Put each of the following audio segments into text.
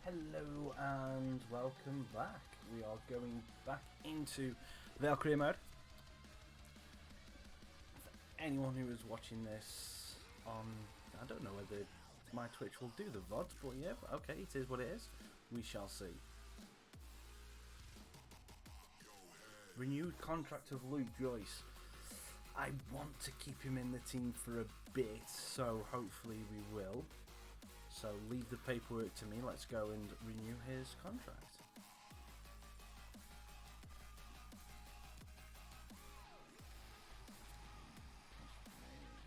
Hello and welcome back. We are going back into Vale mode. For anyone who is watching this on, I don't know whether my Twitch will do the VODs, but yeah, okay, it is what it is. We shall see. Renewed contract of Luke Joyce. I want to keep him in the team for a bit, so hopefully we will. So leave the paperwork to me. Let's go and renew his contract.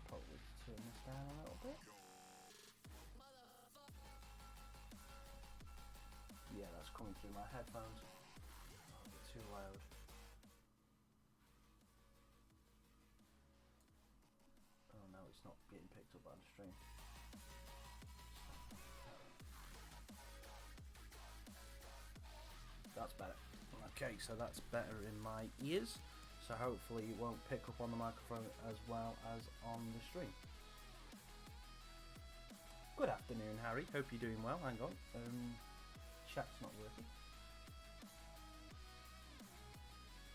Probably turn this down a little bit. Yeah, that's coming through my headphones. Too loud. Oh no, it's not getting picked up by the stream. That's better. Okay, so that's better in my ears. So hopefully it won't pick up on the microphone as well as on the stream. Good afternoon, Harry. Hope you're doing well. Hang on. Chat's not working.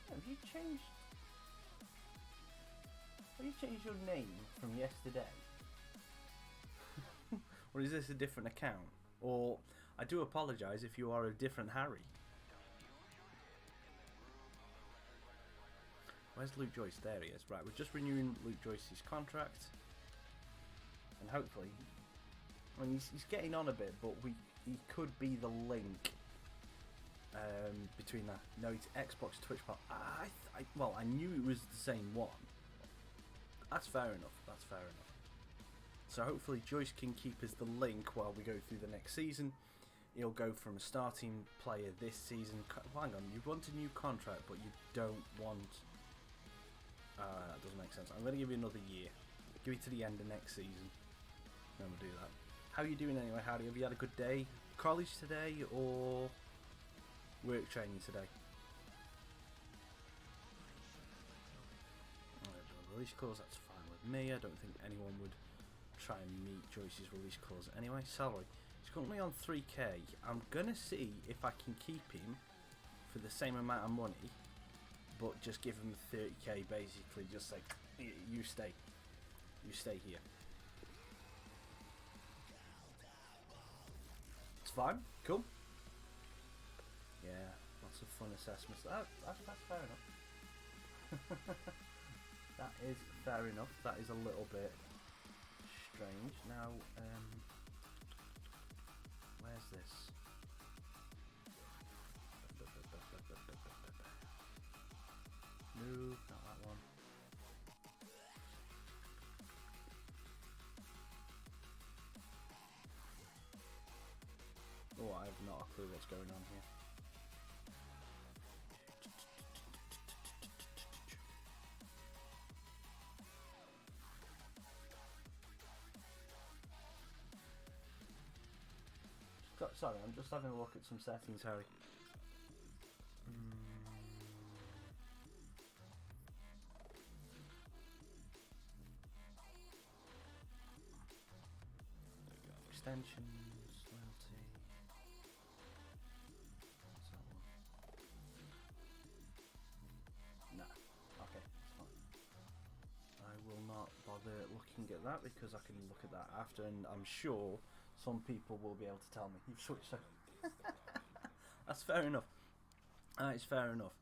Have you changed your name from yesterday? Or is this a different account? Or I do apologise if you are a different Harry. Where's Luke Joyce? There he is. Right, we're just renewing Luke Joyce's contract. And hopefully, I mean, he's getting on a bit, but he could be the link between that. No, it's Xbox Twitch. Well, I knew it was the same one. That's fair enough. That's fair enough. So hopefully Joyce can keep as the link while we go through the next season. He'll go from a starting player this season. Well, hang on, you want a new contract, but you don't want... that doesn't make sense. I'm going to give you another year. Give it to the end of next season. Then we'll do that. How are you doing anyway, Harry? Have you had a good day? College today or work training today? Release clause, that's fine with me. I don't think anyone would try and meet Joyce's release clause anyway. Salary. He's currently on 3k. I'm going to see if I can keep him for the same amount of money, but just give him 30k basically. Just like, you stay here. It's fine, cool. Yeah, lots of fun assessments. That's fair enough. That is fair enough. That is a little bit strange. Now, where's this? Move, not that one. Oh, I have not a clue what's going on here. Sorry, I'm just having a look at some settings, Harry. There we go. Extensions, loyalty. What's that one? Nah. Okay, that's fine. I will not bother looking at that because I can look at that after, and I'm sure some people will be able to tell me you've switched. That's fair enough. It's fair enough.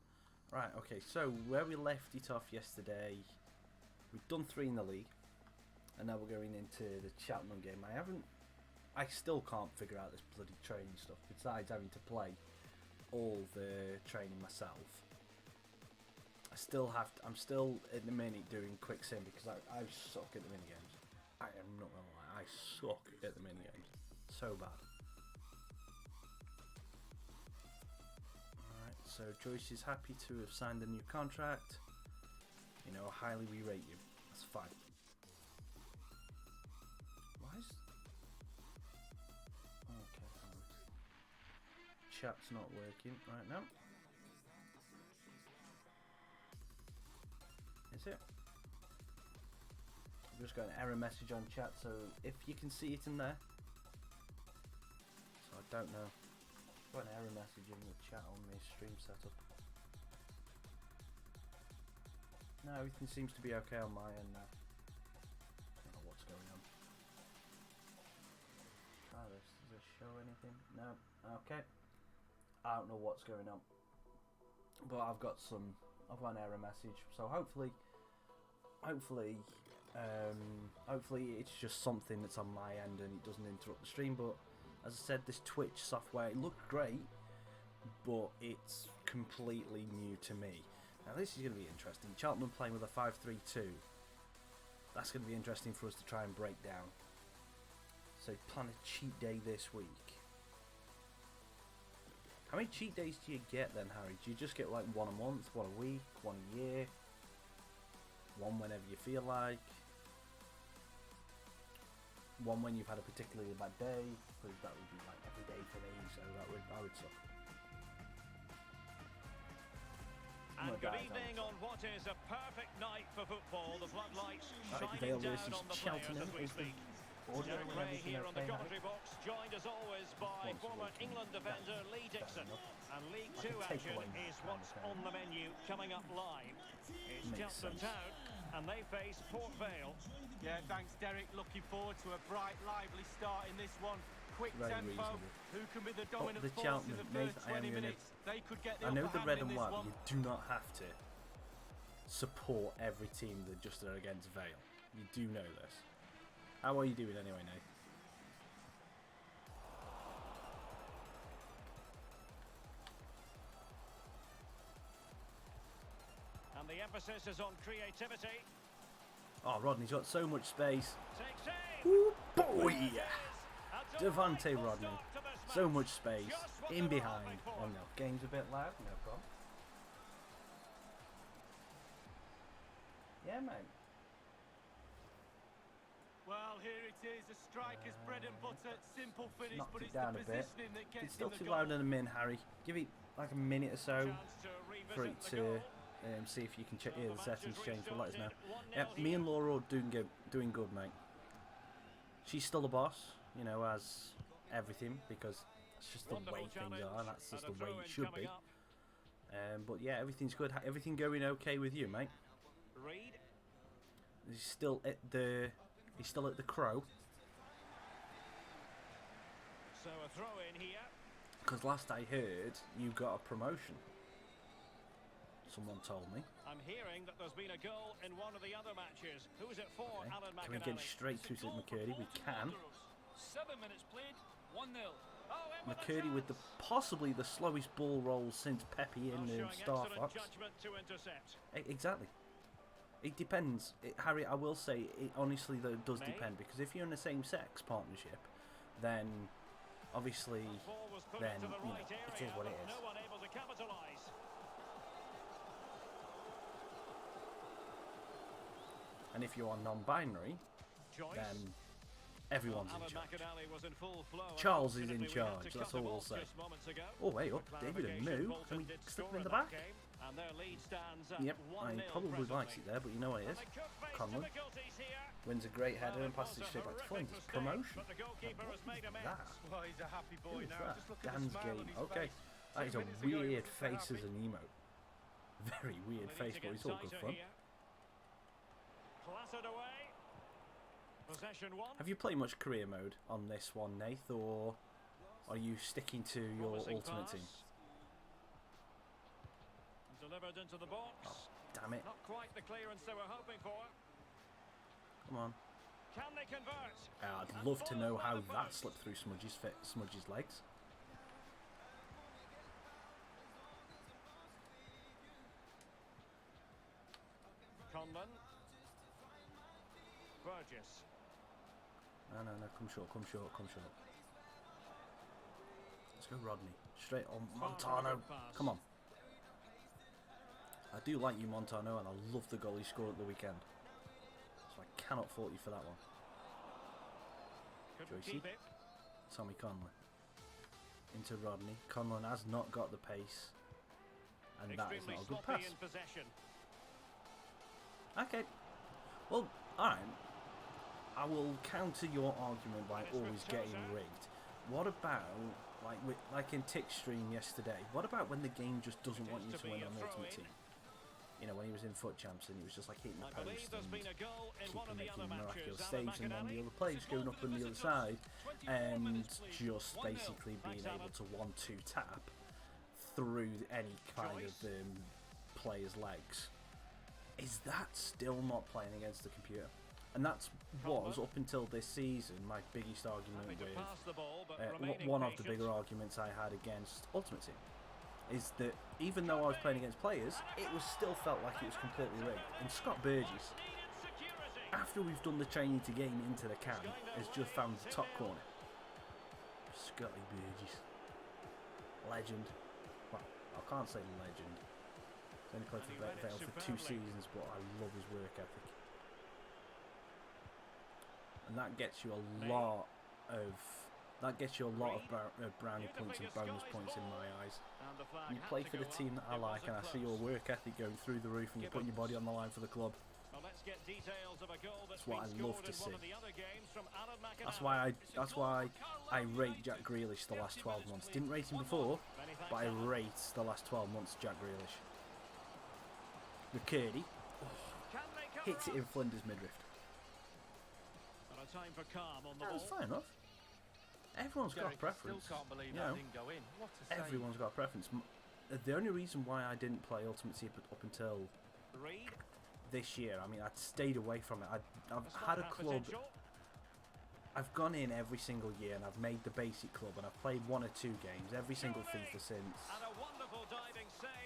Right, okay, so where we left it off yesterday, we've done 3 in the league, and now we're going into the Cheltenham game. I still can't figure out this bloody training stuff, besides having to play all the training myself. I'm still at the minute doing quick sim because I suck at the minigames. I am not gonna lie, I suck at the minigames. So bad. Alright, so Joyce is happy to have signed a new contract. You know, highly we rate you. That's fine. Why is... Okay, chat's not working right now. Is it? I've just got an error message on chat, so if you can see it in there. So I don't know. Got an error message in the chat on my stream setup. No, everything seems to be okay on my end now. I don't know what's going on. Try this. Does it show anything? No. Okay. I don't know what's going on. But I've got an error message. So hopefully it's just something that's on my end and it doesn't interrupt the stream. But as I said, this Twitch software, it looked great, but it's completely new to me. Now this is going to be interesting. Cheltenham playing with a 5-3-2. That's going to be interesting for us to try and break down. So plan a cheat day this week. How many cheat days do you get then, Harry? Do you just get like one a month, one a week, one a year? One whenever you feel like? One when you've had a particularly bad day? Because that would be like every day for me, so I would suck. And good evening on what is a perfect night for football. The floodlights shining Vale down versus on the players Cheltenham as we speak. Derek Ray here on the commentary box, joined as always by former England defender Lee Dixon. And League Two action is what's on the menu coming up live. It's Cheltenham Town and they face Port Vale. Yeah, thanks Derek. Looking forward to a bright, lively start in this one. Quick tempo. Who can be the dominant force in the first 20 minutes? They could get the I know the red and white, one. but you do not have to support every team that just are against Vale. You do know this. How are you doing anyway, Nate? And the emphasis is on creativity. Oh, Rodney's got so much space. Takes aim. Ooh, boy! Devante Rodney. So much space. In behind. Oh no, game's a bit loud. No problem. Yeah, mate. Well, here it is, a striker's bread and butter, simple finish, Knocked but it it's down the a bit. positioning that gets It's still him too the loud goal. in a min, Harry. Give it like a minute or so for it Chance to to revisit see if you can check So the the settings match has change. But let us know. restarted 1-0 Me and here. Laura are doing good, mate. She's still the boss, you know, as everything, because it's just the way things are, and that's just the way it should be. But yeah, everything's good. Everything going okay with you, mate? Reed. He's still at the Crow. So a throw in here. Because last I heard, you got a promotion. Someone told me. I'm hearing that there's been a goal in one of the other matches. Who's it for? Okay. Alan Can we McInally. get straight through to McCurdy? We can. 7 minutes played, 1-0. McCurdy with the possibly the slowest ball roll since Pepe in the Star Fox. Judgment to intercept. Exactly. It depends, Harry. I will say it honestly though does depend, because if you're in a same-sex partnership, then obviously Ball was put then into the you know, right it area, is what it but is. no one able to capitalise. And if you are non-binary, Joyce. then everyone's Alan in charge. McInally was in full flow. Charles is in Unfortunately, we had charge, to that's cut the all we'll ball say. just moments ago. Oh wait up, For David and clarification, Moo. Bolton Can we did slip score him in the that back? game, and their lead stands at Yep, 1-0 he probably likes it presently. there, but you know what it is. And they could face Conlon difficulties here. wins a great header Well, and it passes was it a straight back to horrific Flint. It's mistake, promotion. but the goalkeeper has made What is amends. that? Well, he's a happy boy Who is now. that? Just look at the Dan's smile on game. his Okay. face. That is a 2 minutes ago, he weird wasn't so face as happy. an emote. Very weird They face, need to but get it's all good tighter fun. here. Clattered away. Possession one. Have you played much career mode on this one, Nath, or are you sticking to your Promising ultimate pass. team? Delivered into the box. Oh, damn it. Not quite the clearance they were hoping for. Come on. Can they convert? I'd love to know how that slipped through Smudge's legs. Conlon. Burgess. No, come short. Let's go Rodney. Straight on Montano. Come on. I do like you, Montano, and I love the goal he scored at the weekend. So I cannot fault you for that one. Couldn't Joycey. keep it. Tommy Conlon. Into Rodney. Conlon has not got the pace. And that is Extremely not a good sloppy pass. in possession. Okay. Well, alright. I will counter your argument by And it's always getting Virtuoso. rigged. What about like in Tick's stream yesterday. What about when the game just doesn't want you to win on Ultimate Team? You know, when he was in Foot Champs and he was just like hitting the post and keeping making miraculous saves, and then the other players going up on the other side and just basically being able to 1-2 tap through any kind of player's legs. Is that still not playing against the computer? And that was, up until this season, my biggest argument with one of the bigger arguments I had against Ultimate Team. Is that even though I was playing against players, it was still felt like it was completely rigged. And Scott Burgess, after we've done the training to game into the camp, has just found the top corner. Scotty Burgess. Legend. Well, I can't say legend. He's only played for Vale for 2 seasons, but I love his work ethic. And that gets you a lot of brownie points and bonus points in my eyes. You play for the team that I like, and I see your work ethic going through the roof, and you put your body on the line for the club. That's what I love to see. That's why I rate Jack Grealish the last 12 months. Didn't rate him before, but I rate the last 12 months Jack Grealish. McCurdy hits it in Flinders midriff. That was fine enough. Everyone's got a preference. You know, everyone's got a preference. The only reason why I didn't play Ultimate Team up until this year, I mean, I'd stayed away from it. I've had a club. I've gone in every single year and I've made the basic club, and I've played 1 or 2 games every single FIFA since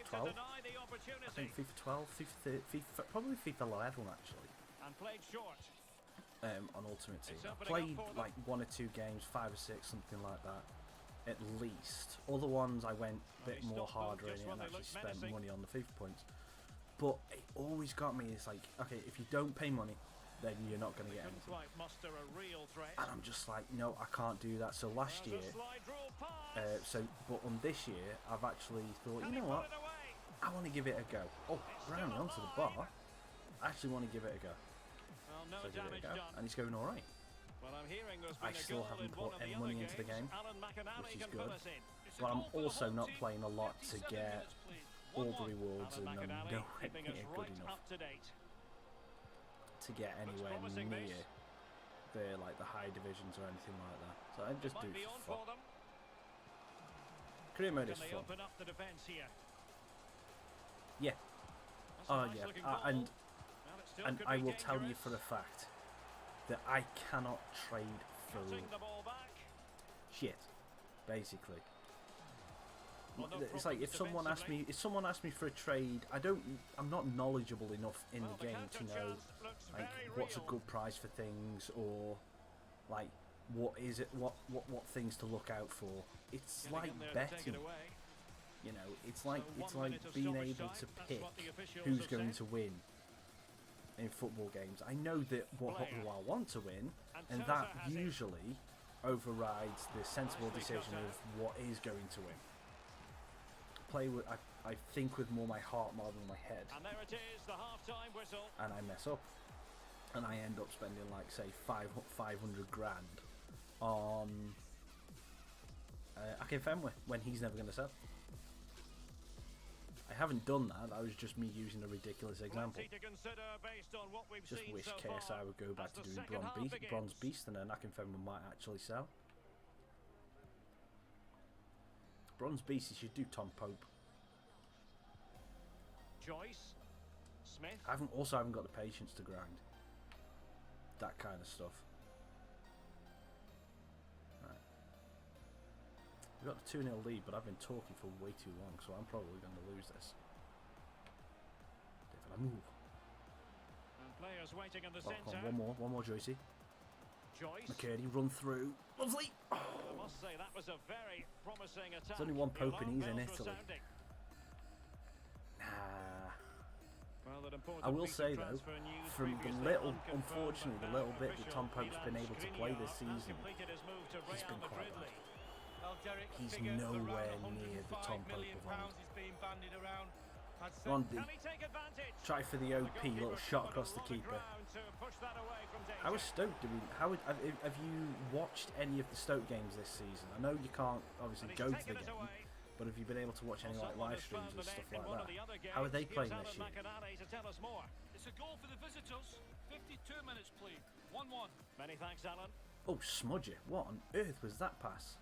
12. I think FIFA 12, FIFA probably FIFA 11 actually. And played short. On Ultimate Team. I played like 1 or 2 games, 5 or 6, something like that, at least. Other ones I went a bit more harder in it and actually spent money on the FIFA points. But it always got me, it's like, okay, if you don't pay money, then you're not going to get anything. And I'm just like, no, I can't do that. So last year, but on this year, I've actually thought, you know what, I want to give it a go. Oh, round onto the bar. I actually want to give it a go. So give it a go, and it's going alright. I still haven't put any money into the game, which is good. But I'm also not playing a lot to get all the rewards, and I'm nowhere near good enough to get anywhere near the high divisions or anything like that. So I just do it for fun. Career mode is fun. Yeah. Oh yeah, and I will tell you for a fact that I cannot trade for shit, basically. It's like if someone asked me for a trade, I'm not knowledgeable enough in the game to know like what's a good price for things, or like what things to look out for. It's like betting. You know, it's like being able to pick who's going to win in football games. I know that who I want to win, and that usually overrides the sensible decision of what is going to win. I think with more my heart rather than my head. And there it is, the half-time whistle. And I mess up, and I end up spending like say 500 grand on Ake Fenway when he's never going to sell. I haven't done that. That was just me using a ridiculous example. Just wish KSI would go back to doing Bronze Beast, and then Akinfenwa might actually sell. Bronze Beast, you should do Tom Pope. Joyce, Smith. I haven't got the patience to grind that kind of stuff. Right. We've got a 2-0 lead, but I've been talking for way too long, so I'm probably going to lose this. Move. And players waiting in the centre. One more, Joycey. Joyce. McCurdy, run through. Lovely. Oh. I must say that was a very promising attack. There's only one Popenese in Italy. Nah. I will say though, from the little, unfortunately, the little bit that Tom Pope's been able to play this season, he's been quite bad. He's nowhere near the Tom Pope of old. Rondi. Try for the OP, little shot across the keeper. How is Stoke doing? Have you watched any of the Stoke games this season? I know you can't obviously go to the game, but have you been able to watch any like live streams and stuff like that? How are they playing this year? It's a goal for the visitors. 52 minutes played. 1-1. Many thanks, Alan. Oh, Smudger. What on earth was that pass?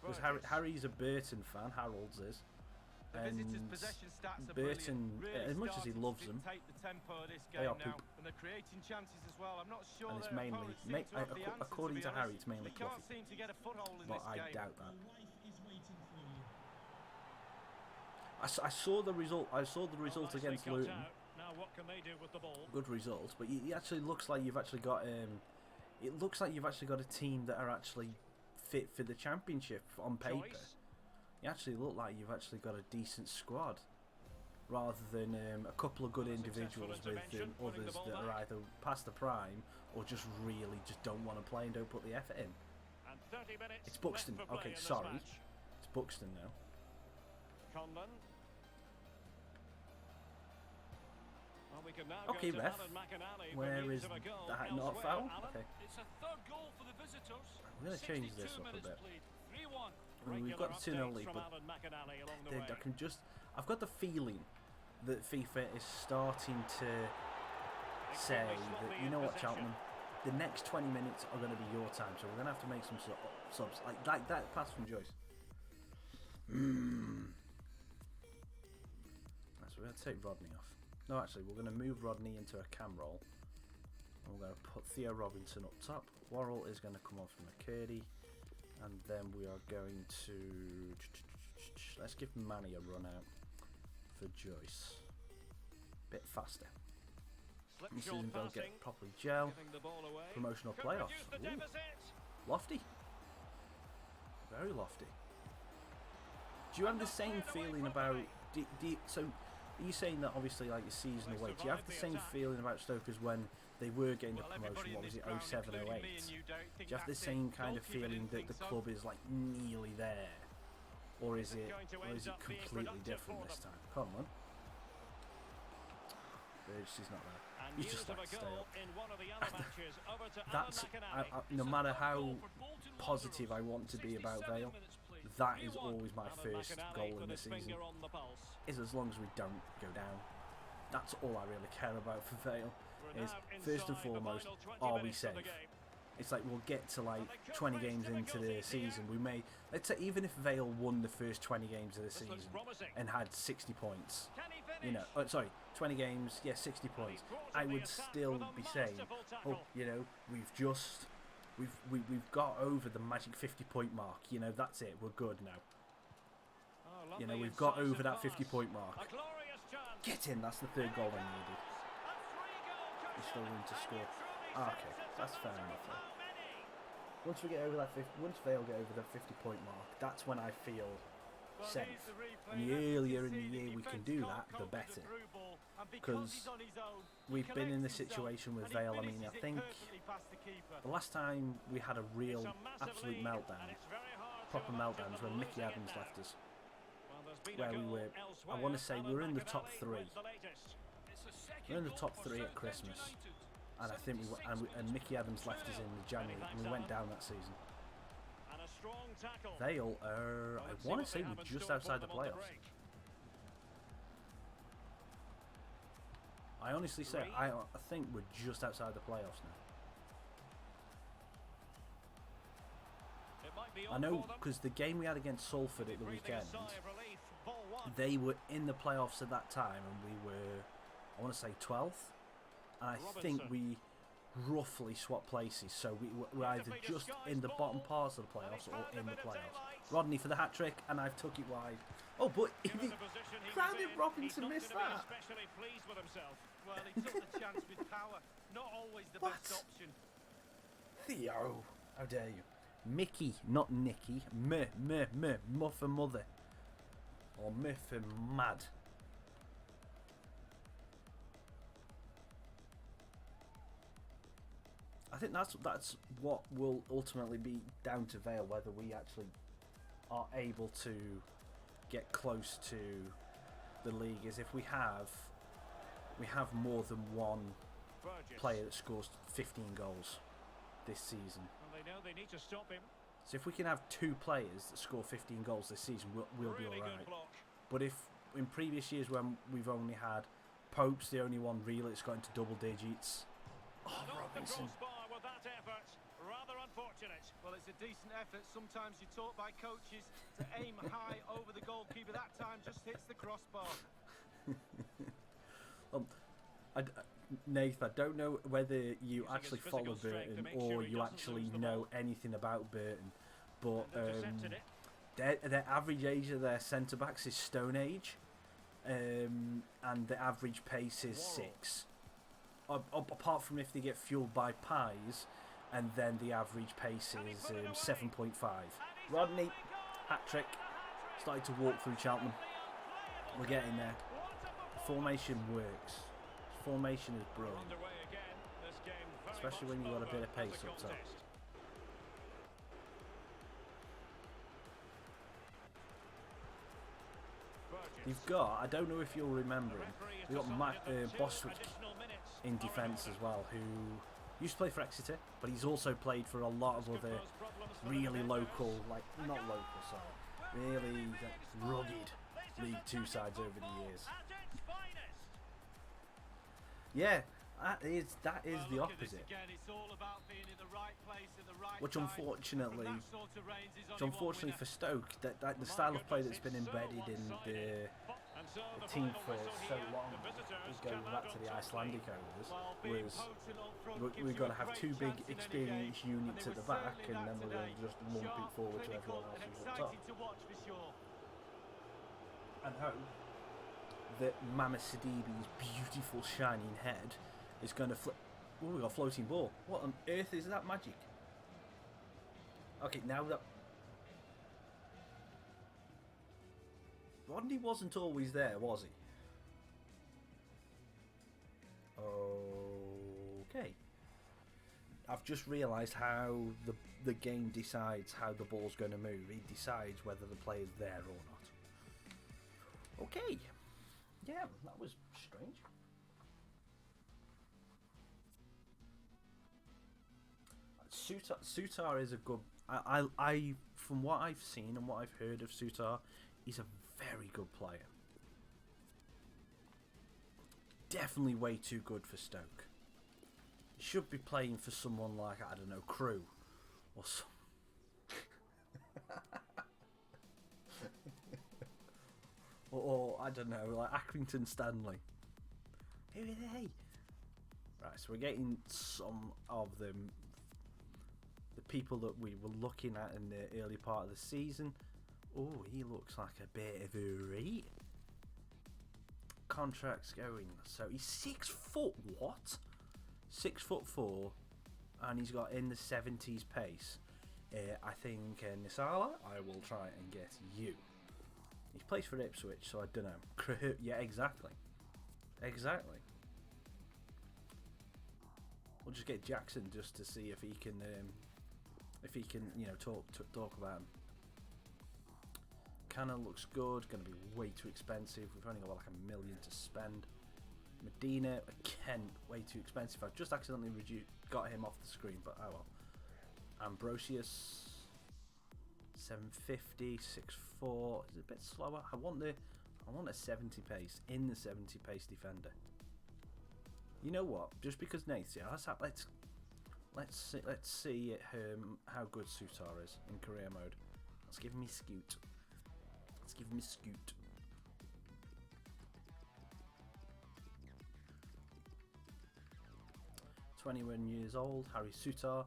Because Harry's a Burton fan, Harold's is. And Burton, as much as he loves them, they are poop. And they're creating chances as well. I'm not sure and it's mainly, according to Harry, it's mainly Cluffy. But I doubt that. I saw the result. I saw the result against Luton. Now what can they do with the ball? Good result, but it actually looks like you've actually got. It looks like you've actually got a team that are actually fit for the Championship on paper. You actually look like you've actually got a decent squad, rather than a couple of good individuals with others that are either past the prime or just really just don't want to play and don't put the effort in. And 30 minutes. It's Buxton. Okay, sorry, it's Buxton now. Conlon. Well, we can now okay, go to ref. Where is that not foul? Okay. It's a third goal for the visitors. I'm going to change this up a bit. 3-1. I mean, we've got the 2-0 lead, but I can just... I've got the feeling that FIFA is starting to say that, you know what, Cheltenham, the next 20 minutes are going to be your time, so we're going to have to make some subs. Like that pass from Joyce. So we're going to take Rodney off. No, actually, we're going to move Rodney into a cam roll. And we're going to put Theo Robinson up top. Worrell is going to come on from McCurdy. And then we are going to... Let's give Manny a run out for Joyce. Bit faster. This season they'll get properly gel. Promotional playoffs. Ooh. Lofty. Very lofty. Do you have the same feeling about... so, are you saying that obviously like your season away, do you have the same feeling about Stoke as when they were getting the promotion, what was it, 07, 08? Do you have the same kind of feeling that the club is like nearly there? Or is it completely different this time? Come on. She's not there. He's just like to stay up. That's, no matter how positive I want to be about Vale, that is always my first goal in the season, is as long as we don't go down. That's all I really care about for Vale, is first and foremost, are we safe? It's like we'll get to like 20 games into the season, we may, let's say even if Vale won the first 20 games of the season and had 60 points, you know, sorry, 20 games, yeah, 60 points, I would still be saying, oh, you know, we've got over the magic 50-point mark, you know, that's it, we're good now. You know, we've got over that 50-point mark. Get in, that's the third goal I needed. There's still room to score. Okay, that's fair enough though. Once we get over that once Vale get over the 50-point mark, that's when I feel safe. And the earlier in the year we can do that, the better. Because we've been in this situation with Vale. I mean, I think the last time we had a real, absolute meltdown, proper meltdown, was when Mickey Adams left us. Where we were, I want to say we were in the top 3. We were in the top 3 at Christmas. And I think and Mickey Adams left us in January, and we went down that season. Vale are, I want to say we're just outside the playoffs. I honestly say, I think we're just outside the playoffs now. I know, because the game we had against Salford at the weekend, they were in the playoffs at that time, and we were, I want to say 12th. And I think we roughly swapped places, so we're either just in the bottom parts of the playoffs or in the playoffs. Rodney for the hat-trick, and I've took it wide. Oh, but how did Robinson miss that? Well, he took the chance with power. Not always the best option. Theo, how dare you? Mickey, not Nicky. M for mother. Or M for mad. I think that's what will ultimately be down to Vale, whether we actually are able to get close to the league is if we have more than one player that scores 15 goals this season. Well, they know they need to stop him. So if we can have 2 players that score 15 goals this season, we'll be all right. But if in previous years when we've only had Pope's the only one really that's got into double digits. Oh, Robinson. With that effort. Rather unfortunate. Well, it's a decent effort. Sometimes you're taught by coaches to aim high over the goalkeeper. That time just hits the crossbar. Nath, I don't know whether you actually follow Burton or you actually know anything about Burton, but their average age of their centre backs is Stone Age, and the average pace is 6. Apart from if they get fueled by pies, and then the average pace is 7.5. Rodney, hat trick, started to walk through Cheltenham. We're getting there. Formation works. Formation is brilliant, especially when you've got a bit of pace up top. You've got, I don't know if you'll remember him, you've got Bostwick in defence as well, who used to play for Exeter, but he's also played for a lot of other really local, really rugged League 2 sides over the years. Yeah, that is the opposite. Which unfortunately for Stoke, that the style of play that's been embedded in the team for so long, going back to the Icelandic owners, was we've got to have 2 big experienced units at the back, and then we're going to just lump it forward to everyone else who's up top. And hope that Mama Sidibe's beautiful shining head is going to flip. Oh, we got a floating ball. What on earth is that magic? Okay, now that Rodney wasn't always there, was he? Okay. I've just realised how the game decides how the ball's going to move. It decides whether the player's there or not. Okay. Yeah, that was strange. Sutar is a good. I from what I've seen and what I've heard of Sutar, he's a very good player. Definitely way too good for Stoke. He should be playing for someone like, I don't know, Crew or some. Or I don't know, like Accrington Stanley. Who are they? Right, so we're getting some of them. The people that we were looking at in the early part of the season. Oh, he looks like a bit of a rate. Contracts going. So he's 6 foot. What? 6'4", and he's got in the 70s pace. I think Nisala, I will try and get you. He plays for Ipswich, so I don't know. Yeah, exactly. Exactly. We'll just get Jackson just to see if he can, you know, talk about him. Canna looks good. Going to be way too expensive. We've only got like $1 million to spend. Medina again, way too expensive. I've just accidentally got him off the screen, but oh well. Ambrosius, 750, 6'4". Is it a bit slower? I want a 70 pace in the 70 pace defender. You know what? Just because Nate's here, let's see how good Sutar is in career mode. Let's give him a scoot. 21 years old, Harry Sutar.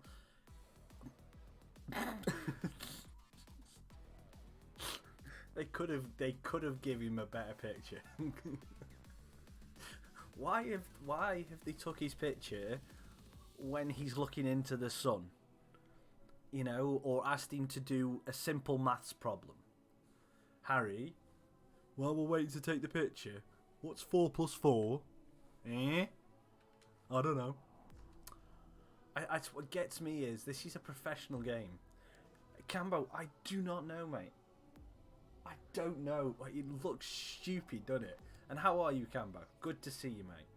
They could have given him a better picture. Why have they took his picture when he's looking into the sun? You know, or asked him to do a simple maths problem. Harry, while we're waiting to take the picture, what's 4 + 4? I don't know. What gets me is this is a professional game. Cambo, I do not know, mate. I don't know. It looks stupid, doesn't it? And how are you, Cambo? Good to see you, mate.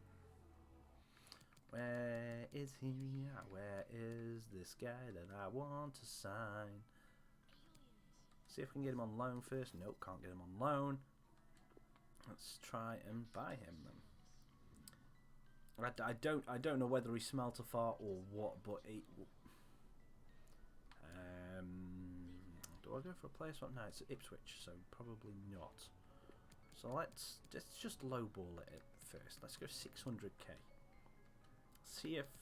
Where is he? Where is this guy that I want to sign? See if we can get him on loan first. Nope, can't get him on loan. Let's try and buy him then. I don't know whether he smelt a fart or what, but he. Do I go for a player swap? No, it's Ipswich, so probably not. So let's just lowball it first. Let's go 600k.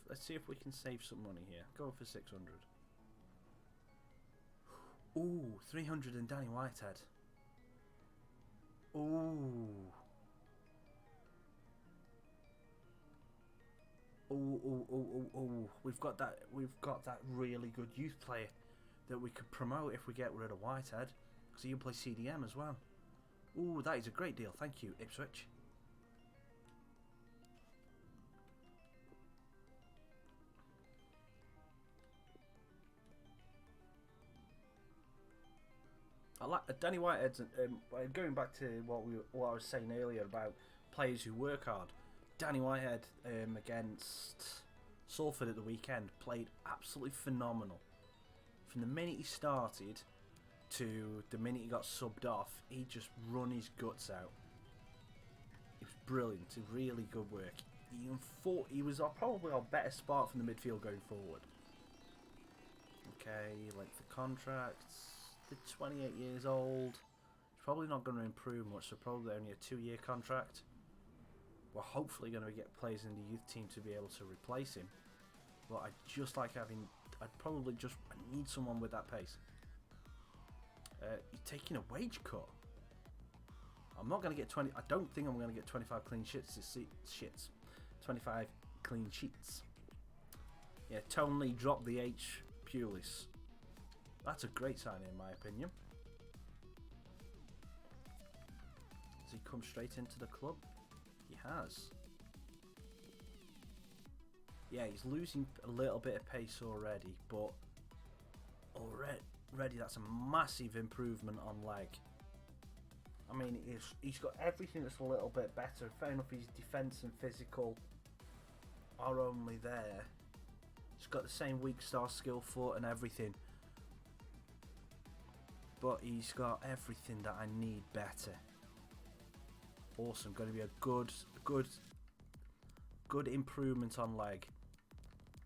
Let's see if we can save some money here. Go for 600. Ooh, 300 and Danny Whitehead. Ooh. Ooh. We've got that really good youth player that we could promote if we get rid of Whitehead, because he can play CDM as well. Ooh, that is a great deal. Thank you, Ipswich. I like Danny Whitehead's. Going back to what I was saying earlier about players who work hard. Danny Whitehead against Salford at the weekend played absolutely phenomenal. From the minute he started to the minute he got subbed off, he just run his guts out. It was brilliant. Really good work. He was probably our better spark from the midfield going forward. Okay, length of contracts. The 28 years old. He's probably not going to improve much, so probably only a 2-year contract. We're hopefully going to get players in the youth team to be able to replace him. But I just like having. I need someone with that pace. You're taking a wage cut. I'm not going to get 20. I don't think I'm going to get 25 clean sheets. 25 clean sheets. Yeah, Tony dropped the H Pulis. That's a great signing in my opinion. Has he come straight into the club? He has. Yeah, he's losing a little bit of pace already, but already that's a massive improvement on leg. I mean, he's got everything that's a little bit better. Fair enough, his defence and physical are only there. He's got the same weak star skill foot and everything. But he's got everything that I need better. Awesome. Going to be a good improvement on leg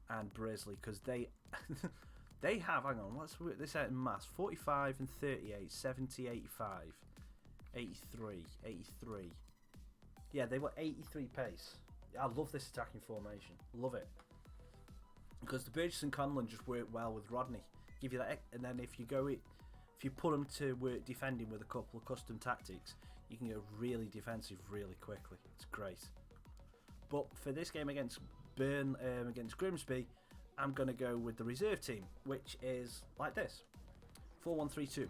and Brisley, because they they have, hang on, let's work this out in maths. 45 and 38, 70, 85, 83, 83. Yeah, they were 83 pace. I love this attacking formation. Love it. Because the Burgess and Conlon just work well with Rodney. Give you that, and then if you put them to work defending with a couple of custom tactics, you can go really defensive really quickly. It's great. But for this game against against Grimsby, I'm going to go with the reserve team, which is like this: 4-1-3-2.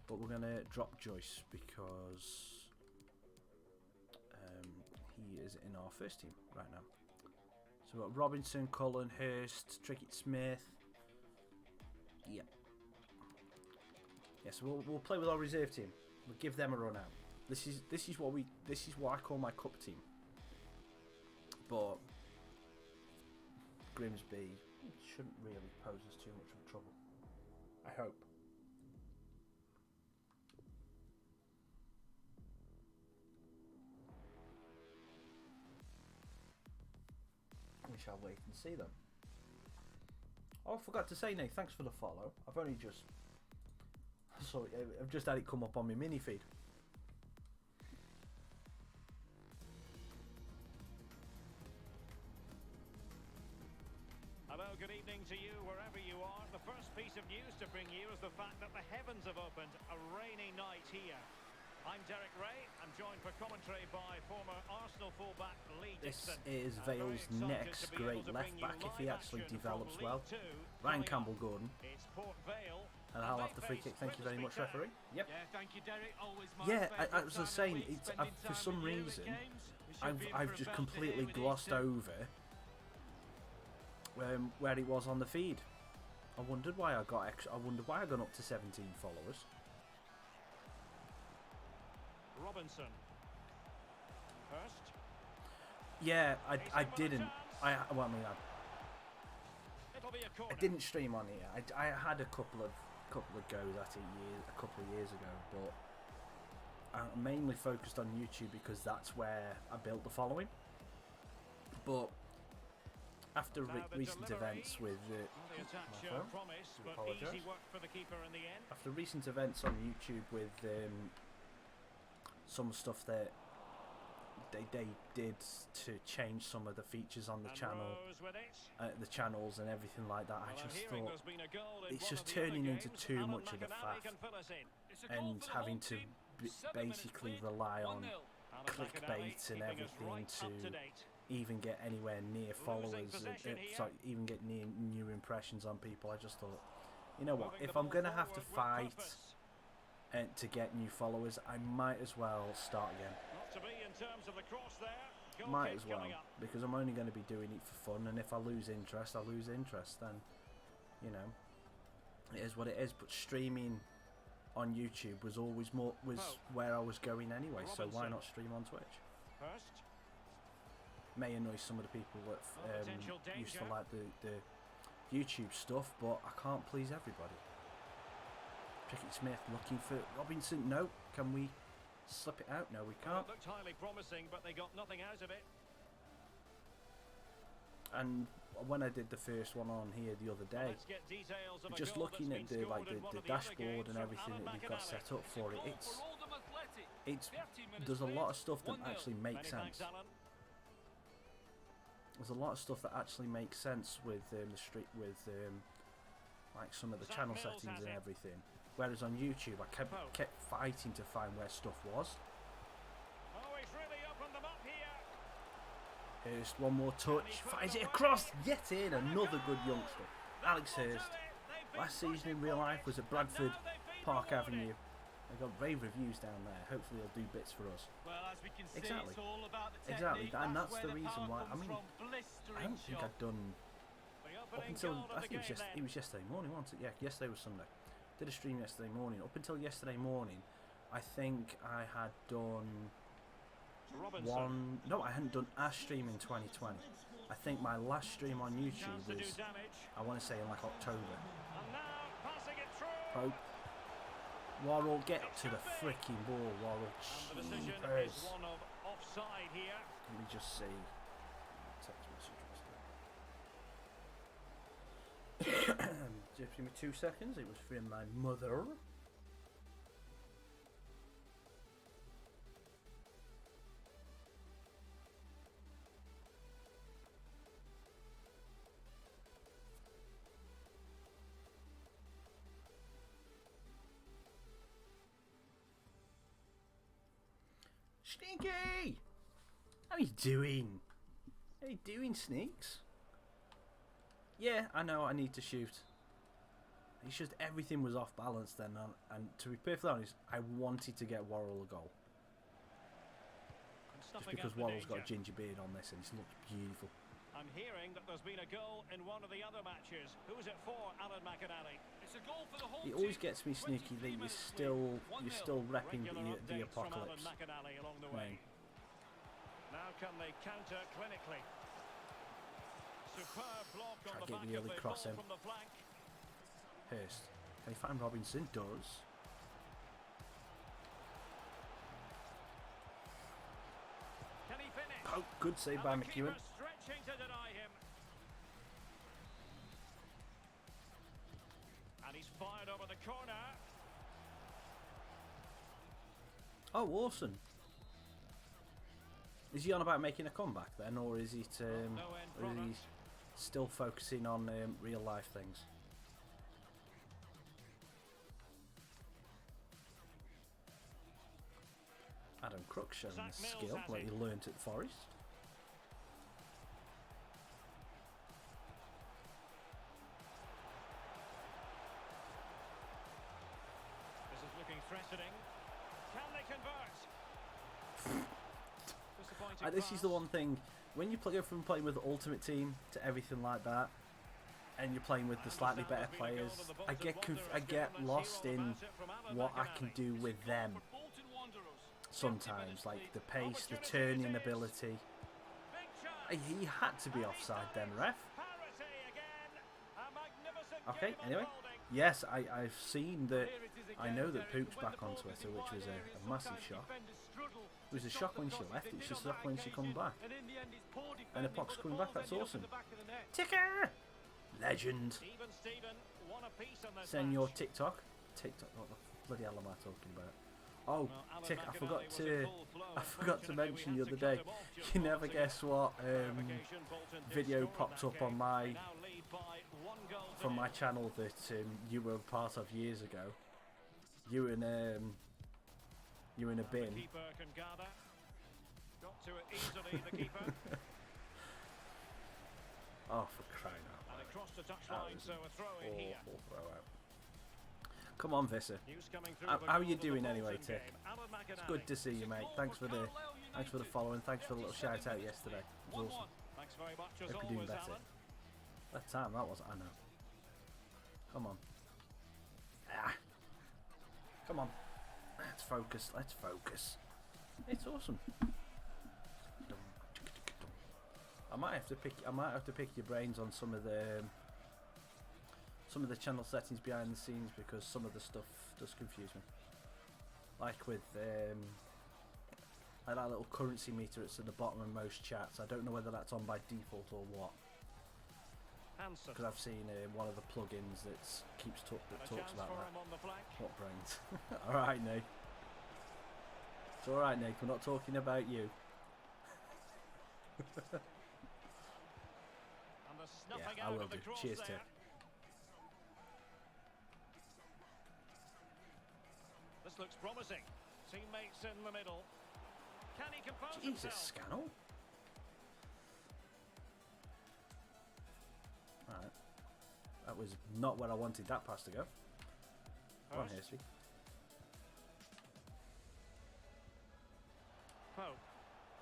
But we're going to drop Joyce because he is in our first team right now. So we've got Robinson, Cullen, Hurst, Trickett, Smith. Yep. Yes, we'll play with our reserve team. We'll give them a run out. This is what I call my cup team. But Grimsby shouldn't really pose us too much of trouble. I hope. We shall wait and see them. Oh, I forgot to say, Nate, thanks for the follow. I've just had it come up on my mini feed. Hello, good evening to you wherever you are. The first piece of news to bring you is the fact that the heavens have opened. A rainy night here. I'm Derek Ray. I'm joined for commentary by former Arsenal fullback Lee Dixon. This is Vale's next great left back if he actually develops well. Ryan Campbell-Gordon. It's Port Vale. And I'll have the free kick. Thank you very much, referee. Yep. Yeah, thank you, Derek. Always my I was just saying, for some reason, I've just completely glossed over where he was on the feed. I wondered why I got up to 17 followers. Robinson. Hurst. Yeah, I didn't. Well, I mean, It'll be a I corner. didn't stream on here. I had a couple of goes at it a couple of years ago, but I mainly focused on YouTube because that's where I built the following. But after recent events with The attack showed promise, but easy work for the keeper in the end. after recent events on YouTube with some stuff that they did to change some of the features on the channel, the channels and everything like that, I just thought it's just turning into too much of the faff and having to basically rely on clickbait and everything to even get anywhere near followers, sorry, even get near new impressions on people. I just thought, you know what, if I'm going to have to fight to get new followers, I might as well start again. Might as well, because I'm only going to be doing it for fun, and if I lose interest, I lose interest, then, you know, it is what it is. But streaming on YouTube was always where I was going anyway, so why not stream on Twitch? May annoy some of the people that used to like the YouTube stuff, but I can't please everybody. Pickett Smith looking for Robinson. No, can we slip it out? No, we can't. It looked highly promising, but they got nothing out of it. And when I did the first one on here the other day, just looking at the dashboard and everything that they've got set up for it, it's there's a lot of stuff that actually makes sense. There's a lot of stuff that actually makes sense with like some of the channel settings and everything. Whereas on YouTube, I kept fighting to find where stuff was. Oh, he's really opened them up here. Hurst, one more touch, finds it across, yet in, another good youngster. Alex Hurst, last season in real life was at Bradford Park Avenue. They got rave reviews down there. Hopefully he'll do bits for us. Well, as we can see, Exactly. it's all about the Exactly, technique. and that's the where reason why. power I mean, comes from. I don't think I'd done up until I think it was yesterday morning, wasn't it? Yeah, yesterday was Sunday. Did a stream yesterday morning. Up until yesterday morning, I think I had done one. No, I hadn't done a stream in 2020. I think my last stream on YouTube was, I want to say, in like October. Pope. Worrell, get to the freaking ball, Worrell. Jeepers. Let me just see. Text message. Just give me 2 seconds. It was from my mother. Sneaky! How you doing? How you doing, Sneaks? Yeah, I know I need to shoot. It's just everything was off balance then, and to be perfectly honest, I wanted to get Worrell a goal. Just because Worrell's got a ginger beard on this and he looks beautiful. I'm hearing that there's been a goal in one of the other matches. Who's it for, Alan McInally? It's a goal for the whole It always gets me, Sneaky, that you're still repping the Apocalypse along the way. Now can they counter clinically? Superb block on the back of the ball from the flank. Hurst. Can he find Robinson? Does. Can he finish? Oh, good save by McEwen. Stretching to deny him. And he's fired over the corner. Oh, awesome. Is he on about making a comeback then, or is he still focusing on real life things? Adam Crook showing his skill, like he learnt at Forest. This is looking threatening. Can they convert? This is the one thing, when you go from playing with the Ultimate Team to everything like that, and you're playing with the slightly better players, I get lost in what I can do with them. sometimes, like the pace, the turning ability. He had to be offside then, ref. Okay, anyway. Yes, I've seen that. I know that Poop's back on Twitter, which was a massive shock. It was a shock when she left, it's just a shock when she come back. And Epoc's coming back, that's awesome. Ticker! Legend. Send your TikTok. What the bloody hell am I talking about? Oh, Tick, I forgot to mention the other day. You never guess what video popped up on from my channel that you were part of years ago. You in a bin. Oh, for crying out loud. That was an awful throw out. Come on, Visser. How are you doing anyway, Tick? It's good to see you, mate. Thanks for the follow and thanks for the little shout out yesterday. It was awesome. Hope you're doing better. That time that was, I know. Come on. Ah. Come on. Let's focus. Let's focus. It's awesome. I might have to pick your brains on some of the channel settings behind the scenes, because some of the stuff does confuse me. Like with like that little currency meter that's at the bottom of most chats. I don't know whether that's on by default or what. Because I've seen one of the plugins that talks about that. What brains? All right, Nick. It's all right, Nick. We're not talking about you. Yeah, I will do. Cheers, Tick. This looks promising. Teammates in the middle. Can he compose Jesus, himself? Scannell. Alright. That was not where I wanted that pass to go. Come on, Hirsty. Pope.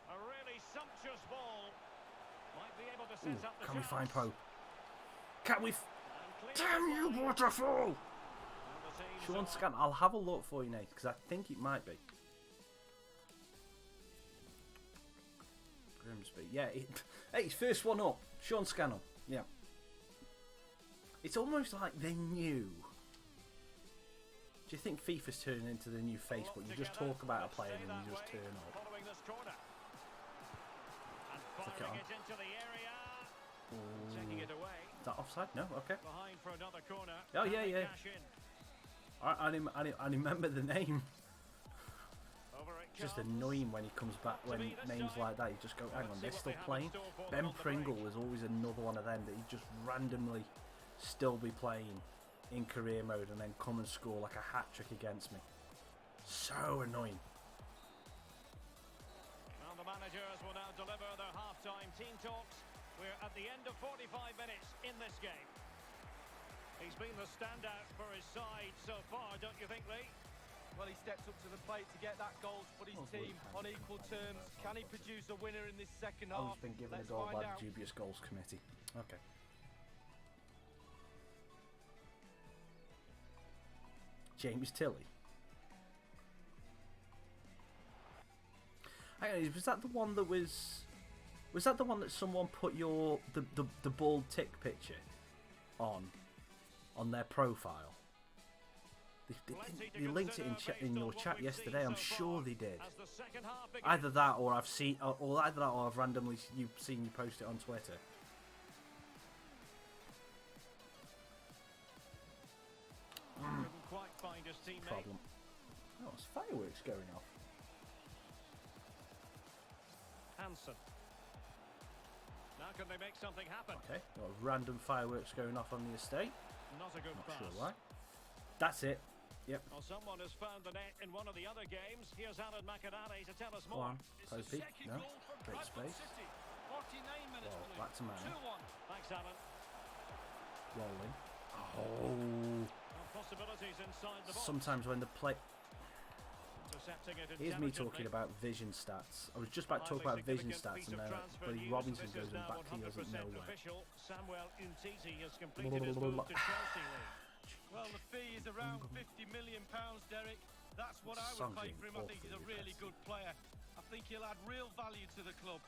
A really sumptuous ball. Might be able to set up the Can we chance. find Pope? Can we? Damn you, waterfall! Sean Scan. I'll have a look for you, Nate, because I think it might be. Grimsby. Yeah. Hey, it's first one up. Sean Scannell. Yeah. It's almost like they knew. Do you think FIFA's turning into the new Facebook? You just talk about a player and you just turn up. Flick it on. Is that offside? No? Okay. Oh, yeah, yeah. I remember the name. It's just annoying when he comes back, when names like that, you just go, hang on, they're still playing. Ben Pringle was always another one of them that he'd just randomly still be playing in career mode and then come and score like a hat-trick against me. So annoying. Well, the managers will now deliver their half-time team talks. We're at the end of 45 minutes in this game. He's been the standout for his side so far, don't you think, Lee? Well, he steps up to the plate to get that goal to put his team on equal terms. Can he produce a winner in this second half? I've been given a goal by the dubious goals committee. Okay. James Tilley. Hang on, was that the one that was that the one that someone put the bald tick picture on their profile? They linked it in your chat yesterday. I'm sure they did. Either that, or I've seen, or either that, or I've randomly seen you post it on Twitter. Problem. Oh, it's fireworks going off. Hansen. Now can they make something happen? Okay, well, random fireworks going off on the estate. Not a good Not pass. sure why. That's it. Yep. Well, someone has found the net in one of the other games. Here's Alan McAdally to tell us Go more. on, Popey. No, great space. 49 minutes. Well, back to man. 2-1. Thanks, Alan. Rolling. Oh. Possibilities inside the box. Sometimes when the play. Intercepting it Here's me talking about vision stats. I was just about to talk about vision stats, and then Buddy Robinson goes and back heels at nowhere. Samuel Umtiti has completed his move to Chelsea. Well, the fee is around £50 million, Derek. That's what I would pay for him. I think he's a really good player. I think he'll add real value to the club.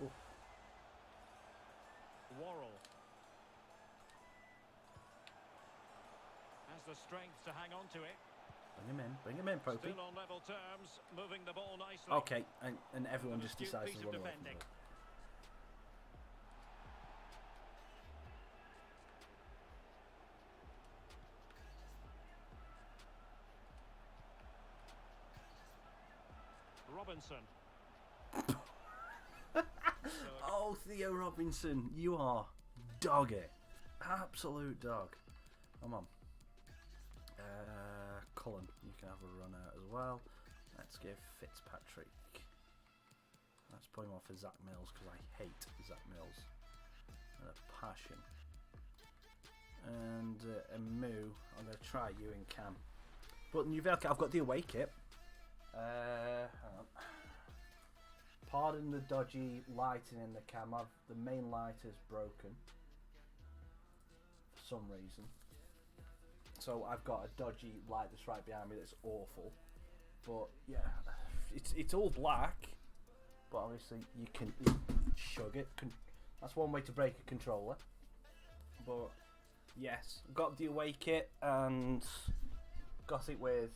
Oh. Worrell has the strength to hang on to it. Bring him in, Popey. Still on level terms, moving the ball nicely. Okay, and everyone just decides to run away from it. Robinson. Oh, Theo Robinson, you are doggy. Absolute dog. Come on. Cullen, you can have a run out as well. Let's give Fitzpatrick. Let's put him off for Zach Mills because I hate Zach Mills. And a passion. And a Moo, I'm going to try you in Cam. But New Vale, I've got the away kit. Hang on. Pardon the dodgy lighting in the cam. The main light is broken for some reason. So I've got a dodgy light that's right behind me that's awful. But yeah, it's all black. But obviously you can shug it. That's one way to break a controller. But yes, got the away kit and got it with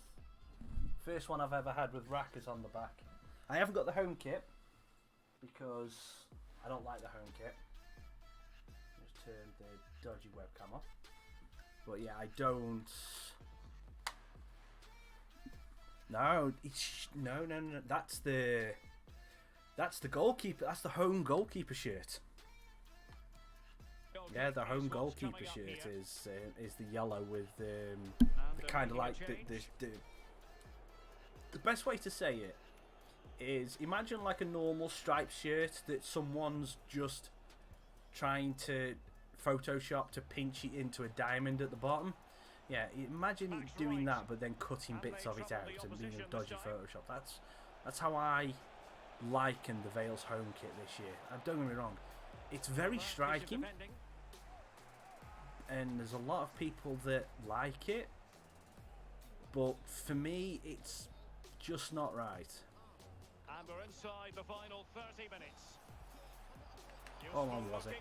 first one I've ever had with rackers on the back. I haven't got the home kit because I don't like the home kit. Just turn the dodgy webcam off. But yeah, I don't. No, no. That's the goalkeeper. That's the home goalkeeper shirt. Yeah, the home goalkeeper shirt is the yellow with the kind of like the best way to say it is imagine like a normal striped shirt that someone's just trying to Photoshop to pinch it into a diamond at the bottom. Yeah, imagine it doing that but then cutting bits of it out and being a dodgy Photoshop. That's how I liken the Vale's home kit this year. Don't get me wrong, it's very striking and there's a lot of people that like it, but for me it's just not right. And we're inside the final 30 minutes. How long was it?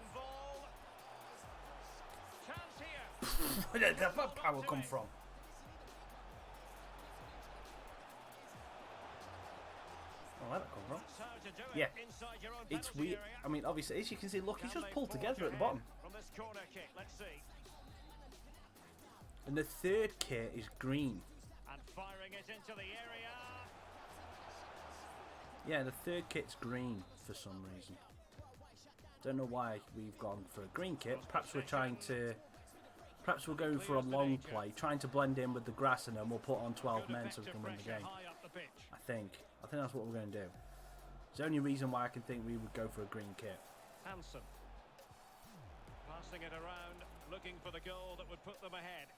Where did that power come from? Oh, where'd that come from? Yeah, it's weird. I mean, obviously, as you can see, look, it's just pulled together at the bottom. And the third kit is green. And firing it into the area. Yeah, the third kit's green for some reason. Don't know why we've gone for a green kit. Perhaps we're going for a long play, trying to blend in with the grass, and then we'll put on 12 men so we can win the game. I think that's what we're going to do. It's the only reason why I can think we would go for a green kit. Hansen passing it around, looking for the goal that would put them ahead.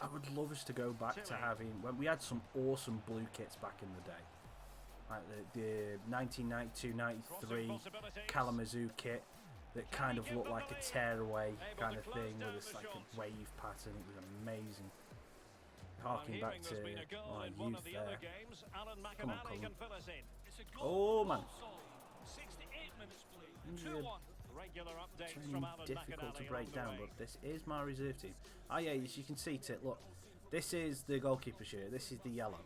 I would love us to go back to having when we had some awesome blue kits back in the day. Like the 1992-93 Kalamazoo kit that kind of looked like a tearaway kind of thing with this like a wave pattern. It was amazing. Harking back to my youth there. Come on, Colin. Oh man. 68 minutes played. 2-1. Regular updates from Alan difficult to break down, but this is my reserve team. Oh yeah, as you can see, look, this is the goalkeeper shirt. This is the yellow.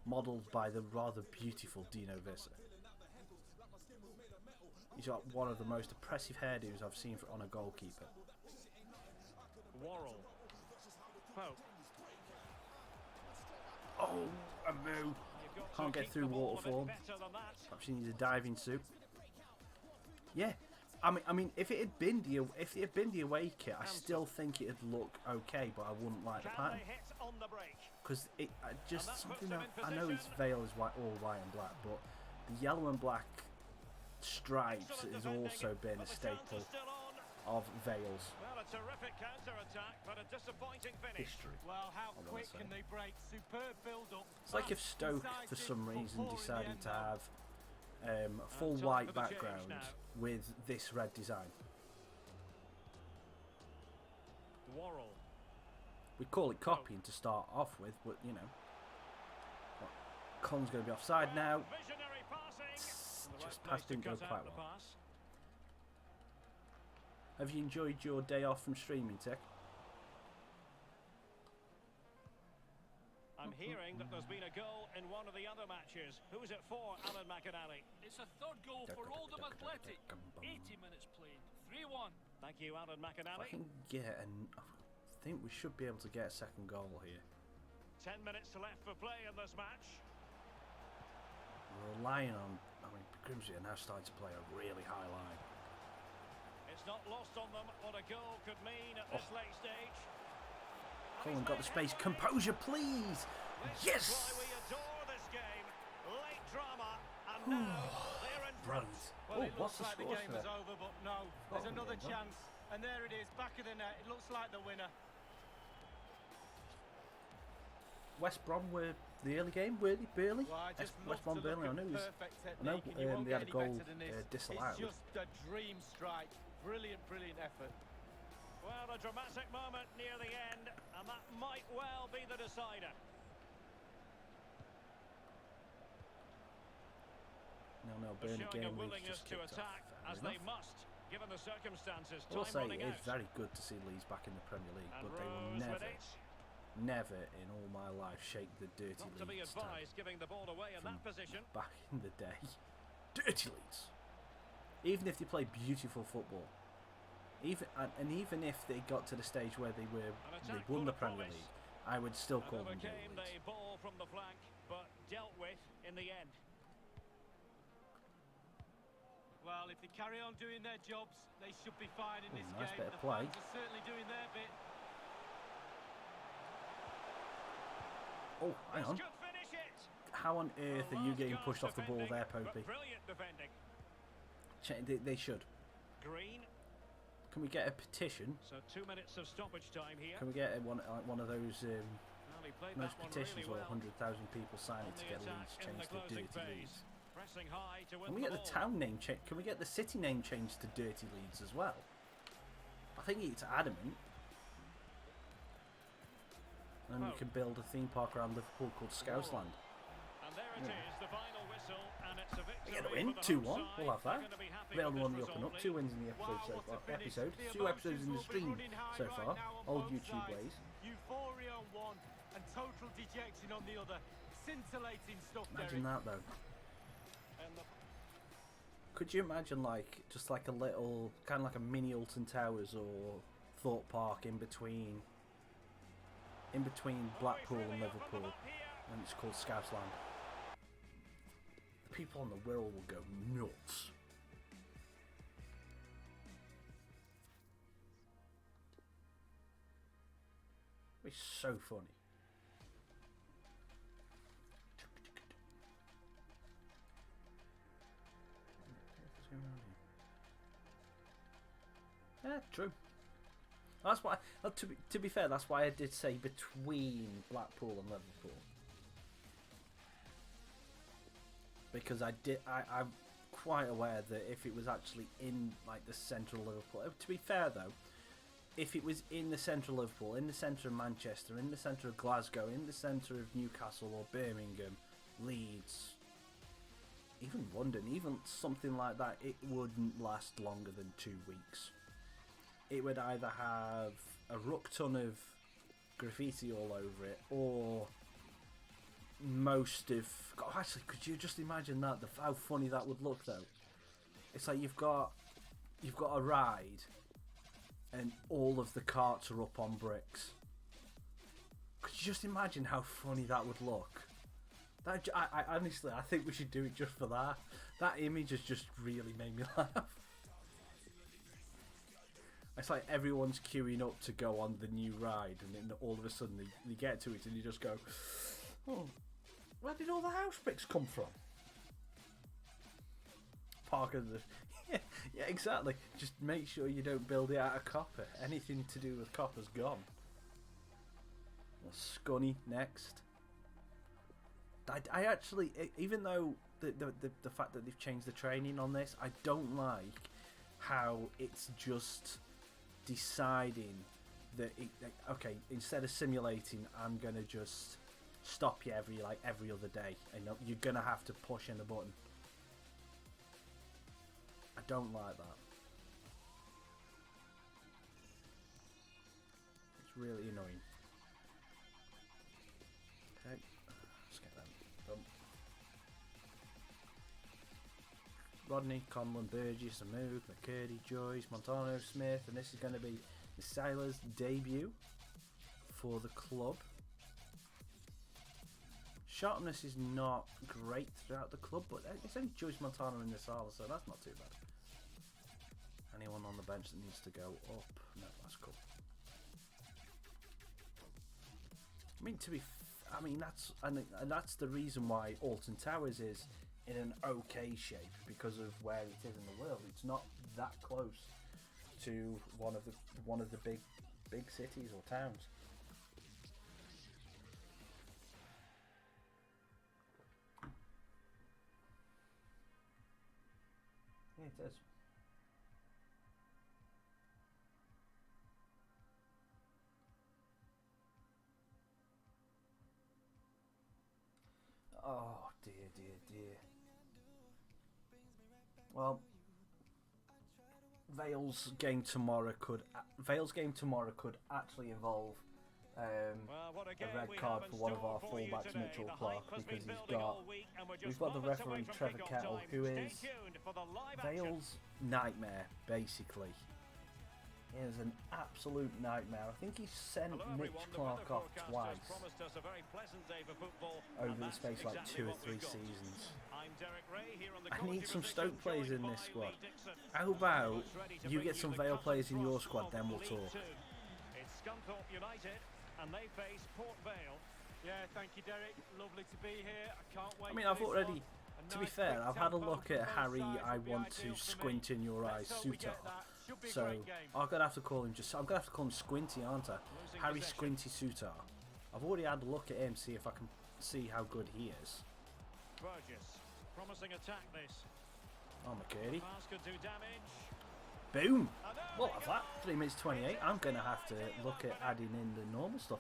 Modelled by the rather beautiful Dino Vissa. He's got one of the most impressive hairdos I've seen on a goalkeeper. Worrell. Pope. Oh, a Moo. Can't get through waterfall. Perhaps he needs a diving suit. Yeah, I mean, if it had been the away kit, I still think it'd look okay, but I wouldn't like the pattern. Because it just something that I know its Vale is all white and black, but the yellow and black stripes has also been a staple of Vale's history. Well, how quick can they break? Superb build-up. It's like if Stoke, for some reason, decided to have a full white background with this red design. Worrell. We call it copying to start off with, but you know. Colin's going to be offside now. Visionary passing. Just pass didn't go quite well. Have you enjoyed your day off from streaming, Tech? I'm hearing that there's been a goal in one of the other matches. Who's it for, Alan McInally? It's a third goal for Oldham Athletic. 80 minutes played. 3-1. Thank you, Alan I McInally. think we should be able to get a second goal here. 10 minutes left for play in this match. We're relying on... I mean, Grimsby are now starting to play a really high line. It's not lost on them what a goal could mean at this late stage. Colin got the space. Composure, please! Yes! That's why we adore this game. Late drama, and now they're in front. Well, it What's looks the like the score game there? is over, but no. There's another chance. And there it is, back of the net. It looks like the winner. West Brom were the early game, were they? Burnley? Well, I just West love Brom, to look Burnley. at I know, perfect technique, and you won't they get had a any goal better than this. disallowed. It's just a dream strike. Brilliant, brilliant effort. Well, a dramatic moment near the end, and that might well be the decider. No, Burnley Showing a game week's willingness just to kicked attack, off. as they must, given the circumstances. I will Time say running it's out. very good to see Leeds back in the Premier League, And but they will Rose with never in all my life shake the dirty Not to be Leeds advised, giving the ball away in that position. back in the day. Dirty Leeds. Even if they play beautiful football, even if they got to the stage where they won the Premier League, I would still call them dirty Overcame Leeds. the ball from the flank, but dealt with in the end. Well, if they carry on doing their jobs, they should be fine in this nice game. bit of The play. fans are certainly doing their bit. Oh, hang on. This could finish it. How on earth The are you last getting gasp pushed off the ball defending, there, but Popey? Brilliant defending. They should. Green. Can we get a petition? So 2 minutes of stoppage time here. Can we get one of those Well, he played those that one petitions really where well. 100,000 people sign On it to the get attack Leeds in changed the to closing Dirty phase. Leeds? Pressing high to win Can we the get the ball. town name changed? Can we get the city name changed to Dirty Leeds as well? I think it's adamant. And we can build a theme park around Liverpool called Scousland. And there it is, the final whistle, and it's a victory. We're going to win for the 2-1. home We'll have side. that. They're gonna be happy Rail with one this the up and up. result. 2 wins in the episode Wow, so what far. a finish. Episode. The 2 episodes in the emotions will be stream running high so right far. now on Old both YouTube sides. ways. Euphoria on one and total dejection on the other. Scintillating stuff, Imagine Derek. that though. And the Could you imagine just like a little, kind of like a mini Alton Towers or Thorpe Park in between Blackpool and Liverpool, and it's called Scousland. The people on the Wirral will go nuts. It's so funny. Yeah, true. That's why. To be fair, that's why I did say between Blackpool and Liverpool, because I'm quite aware that if it was actually in like the centre of Liverpool. To be fair though, if it was in the centre of Liverpool, in the centre of Manchester, in the centre of Glasgow, in the centre of Newcastle or Birmingham, Leeds, even London, even something like that, it wouldn't last longer than 2 weeks. It would either have a ruck ton of graffiti all over it, or most of... God, actually, could you just imagine that? How funny that would look, though. It's like you've got a ride, and all of the carts are up on bricks. Could you just imagine how funny that would look? I honestly, I think we should do it just for that. That image has just really made me laugh. It's like everyone's queuing up to go on the new ride, and then all of a sudden they get to it and you just go, oh, where did all the house bricks come from? Park of the... yeah, exactly. Just make sure you don't build it out of copper. Anything to do with copper's gone. Scunny next. I actually, even though the fact that they've changed the training on this, I don't like how it's just deciding okay, instead of simulating, I'm gonna just stop you every other day, and you're gonna have to push in the button. I don't like that. It's really annoying. Okay, let's get them done. Rodney, Conlon, Burgess, Amoud, McCurdy, Joyce, Montano, Smith, and this is going to be Sila's debut for the club. Sharpness is not great throughout the club, but it's only Joyce, Montano in the Sala, so that's not too bad. Anyone on the bench that needs to go up? No, that's cool. I mean, that's the reason why Alton Towers is in an okay shape, because of where it is in the world. It's not that close to one of the big cities or towns. Yeah, it is. Oh dear, dear, dear. Well, Vale's game tomorrow could actually involve a red card for one of our fullbacks, Mitchell Clark, because we've got the referee Trevor Kettle, who is Vale's nightmare, basically. He is an absolute nightmare. I think he sent Mitch Clark off twice over the space of like 2 or 3 seasons. I need some Stoke players in this squad. How about you get some Vale players in your squad, then we'll talk. Yeah, thank you, Derek. Lovely to be here. I can't wait. I mean, I've already, to be fair, I've had a look at Harry I want to squint in your eyes Sutar. So I'm gonna have to call him Squinty, aren't I? Harry Squinty Sutar. I've already had a look at him, see if I can see how good he is. Burgess, promising attack this. Oh, McCurdy. Pass could do damage. Boom! What was that? 3 minutes 28. I'm gonna have to look at adding in the normal stuff.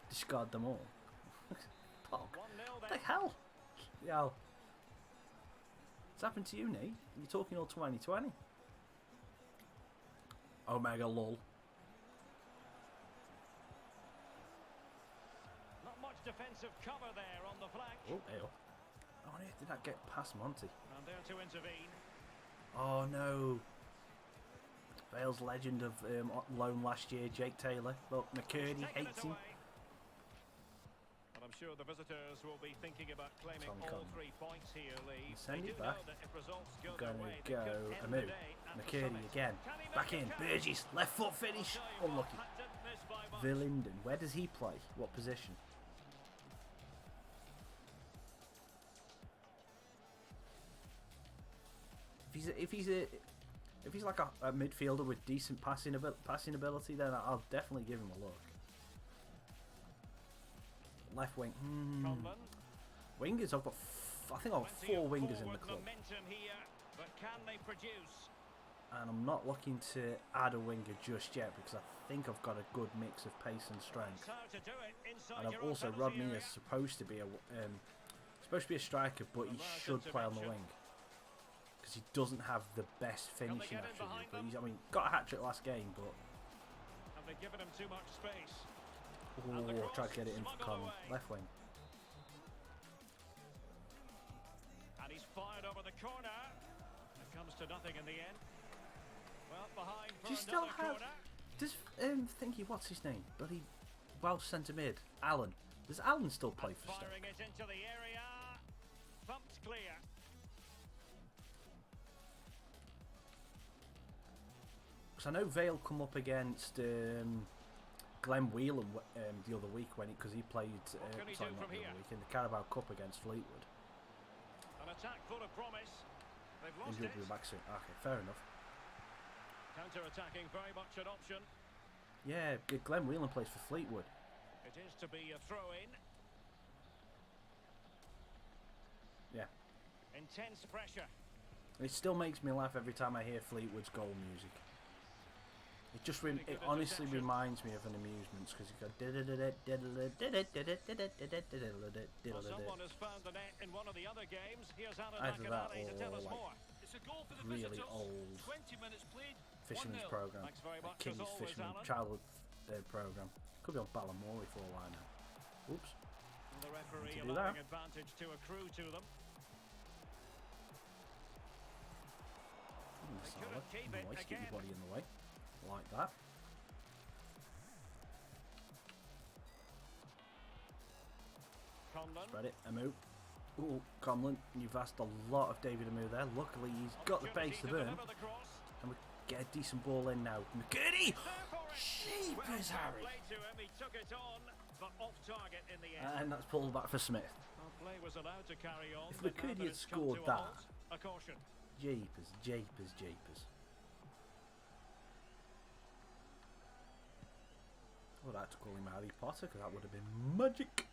Discard them all. Pog. What the hell? Yeah. What's happened to you, Nate? You're talking all 2020. Omega lol. Not much defensive cover there on the flank. Oh, ew. Oh, did that get past Monty? And there to intervene. Oh no. Vale's legend of loan last year, Jake Taylor. Look, McCurdy hates him. And I'm sure the visitors will be thinking about claiming all 3 points here, Lee. Send it back. Gonna go Amu. McCurdy again. Back in. Burgess. Left foot finish. Unlucky. Villinden. Where does he play? What position? If he's like a midfielder with decent passing ability, then I'll definitely give him a look. Left wing. Wingers. I've got. I think I've got 4 wingers in the club. Here, but can they produce? And I'm not looking to add a winger just yet, because I think I've got a good mix of pace and strength. And I've also Rodney is supposed to be a striker, but he should play on the wing, because he doesn't have the best finishing actually. But he's, I mean, got a hat trick last game, but have they given him too much space? Oh, try to get it in for Conlon. Left wing. And he's fired over the corner. It comes to nothing in the end. Well, behind for Do you still have? corner. Does Thinky, what's his name? Bloody Welsh centre mid, Alan. Does Alan still play for Stoke? Firing it into the area. Thumped clear. Because I know Vale come up against Glenn Whelan the other week because he played sorry, not the other week, in the Carabao Cup against Fleetwood. An attack full of promise. They've And lost he'll it. be back soon. Okay, fair enough. Counter-attacking, very much an option. Yeah, Glenn Whelan plays for Fleetwood. It is to be a throw-in. Yeah. Intense pressure. It still makes me laugh every time I hear Fleetwood's goal music. It honestly reminds me of an amusement because you go. Well, someone has found the net in one of the other games. Here's Alan Either that McAnally to tell us or more. It's a goal for the really visitors. old 20 minutes played. fisherman's 1-0. program, Thanks very much, King's as always, fisherman Alan. childhood program. Could be on Ballamore for all I know. Oops. And the referee To do allowing that. advantage to accrue to them. They couldn't keep it Nice, get again. your body in the way, like that. Conlon. Spread it, Amu. Ooh, Conlon, you've asked a lot of David Amu there. Luckily, he's got the pace to burn. deliver the cross. And we get a decent ball in now. McGurdy! There for it. Jeepers, Well, Harry! play to him. He took it on, but off target in the end. And that's pulled back for Smith. Well, play was allowed to carry on. If but now McCurdy that had it's come scored to a that- halt, a caution. Jeepers, jeepers, jeepers. I would like to call him Harry Potter because that would have been magic.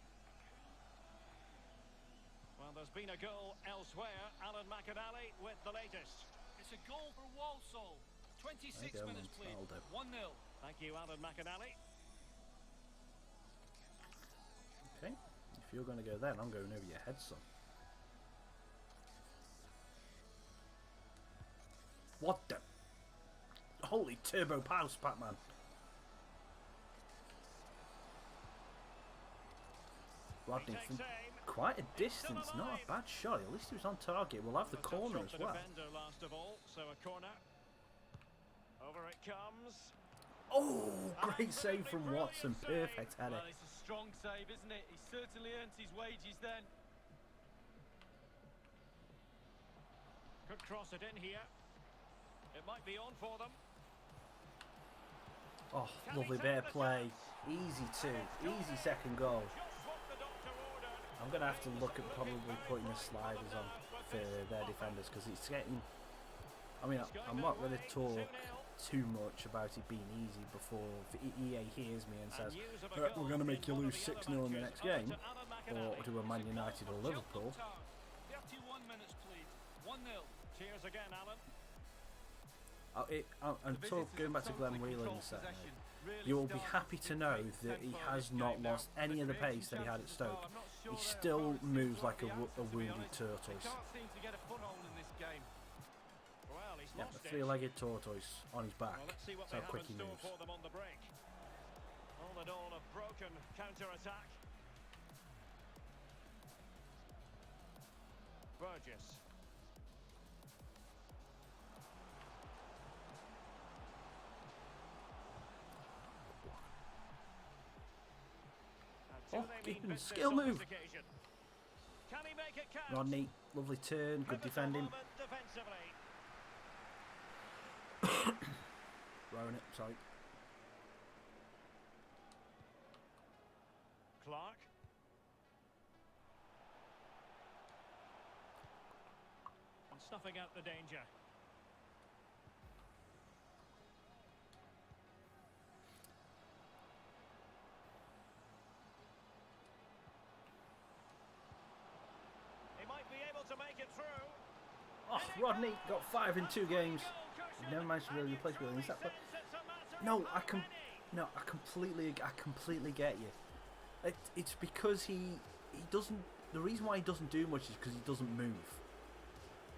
Well, there's been a goal elsewhere. Alan McAnally with the latest. It's a goal for Walsall. 26 There you go, minutes Lance. played. That'll do. 1-0. Thank you, Alan McAnally. Okay, if you're going to go there, I'm going over your head, son. What the? Holy turbo pouse, Pac-Man. Rodney from quite a distance, not a bad shot. At least he was on target. We'll have the corner as well. Defender last of all, so a corner. Over it comes. Oh, great save from Watson. Perfect header. Well, it's a strong save, isn't it? He certainly earned his wages then. Could cross it in here. It might be on for them. Oh, lovely bit of play. Easy two. Easy second goal. Just what the doctor ordered. I'm going to have to look at probably putting the sliders on for their defenders because it's getting... I mean, I'm not going to talk too much about it being easy before EA hears me and says, "Right, we're going to make you lose 6-0 in the next game," or do a Man United or Liverpool. 31 minutes played. 1-0. Cheers again, Alan. And going back to Glenn Whelan, you will be happy to know that he has not lost any of the pace that he had at Stoke. He still moves like a wounded tortoise. Can't seem to get a foothold in this game. Well, he's Yeah, lost a it. three-legged tortoise on his back. Well, let's see what That's they how have quick in he store moves. for them on the break. All in all, a broken counter-attack. Burgess. Oh, keeping skill move. Can he make it count? Rodney, lovely turn, good Pivotal defending. moment defensively. Throwing it, sorry. Clark. And snuffing out the danger. He might be able to make it through. Oh, Rodney got 5 in 2 games. He never managed to really replace Williams. Is that play? No, I completely get you. It's because he doesn't. The reason why he doesn't do much is because he doesn't move.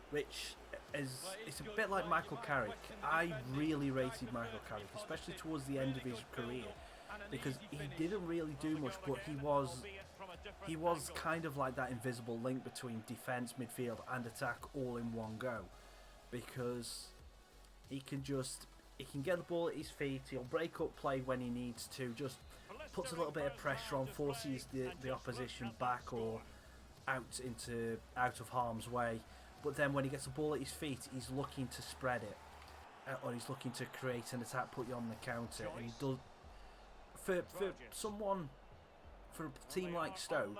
Which is it's a bit like Michael Carrick. I really rated Michael Carrick, especially towards the end of his career, because he didn't really do much, but he was kind of like that invisible link between defence, midfield, and attack all in one go, because he can get the ball at his feet. He'll break up play when he needs to. Just puts a little bit of pressure on, forces the opposition back or out of harm's way. But then when he gets the ball at his feet, he's looking to spread it, or he's looking to create an attack, put you on the counter. And he does for a team like Stoke,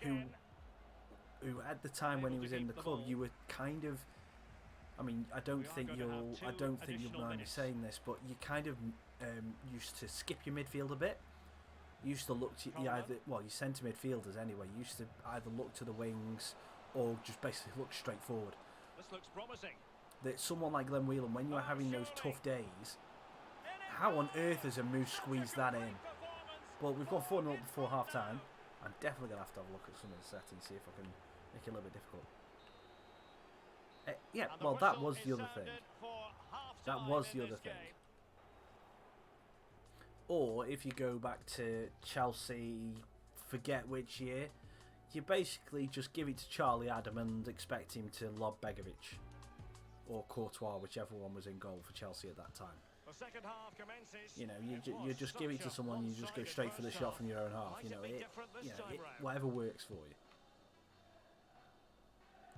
who at the time when he was in the club, you were kind of. I mean, I don't think you'll mind me saying this, but you kind of used to skip your midfield a bit. You used to look to your centre midfielders anyway. You used to either look to the wings or just basically look straight forward. This looks promising. That someone like Glenn Whelan, when you are having those tough days, How on earth has a Moose squeezed that in? But we've got 4-0 before half-time. I'm definitely going to have a look at some of the settings, see if I can make it a little bit difficult. Yeah, well, that was the other thing. That was the other thing. Or if you go back to Chelsea, forget which year, you basically just give it to Charlie Adam and expect him to lob Begovic or Courtois, whichever one was in goal for Chelsea at that time. The second half commences. You know, you just give it to someone, you just go straight for the shot from your own half. You know, whatever works for you.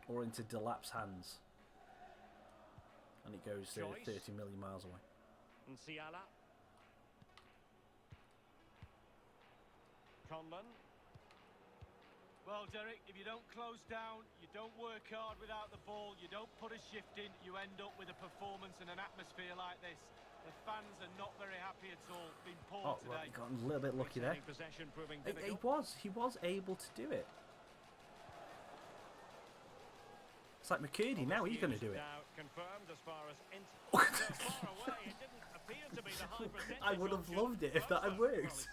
Or into Delap's hands, and it goes 30 million miles away. And Ciala. Conlon. Well, Derek, if you don't close down, you don't work hard without the ball, you don't put a shift in, you end up with a performance and an atmosphere like this. The fans are not very happy at all. Been poor today. Well, he got a little bit lucky there. He was able to do it. It's like McCurdy now. He's going to do it. Now confirmed as far as far away, it didn't appear to be the high percentage. I would have loved it if that had worked.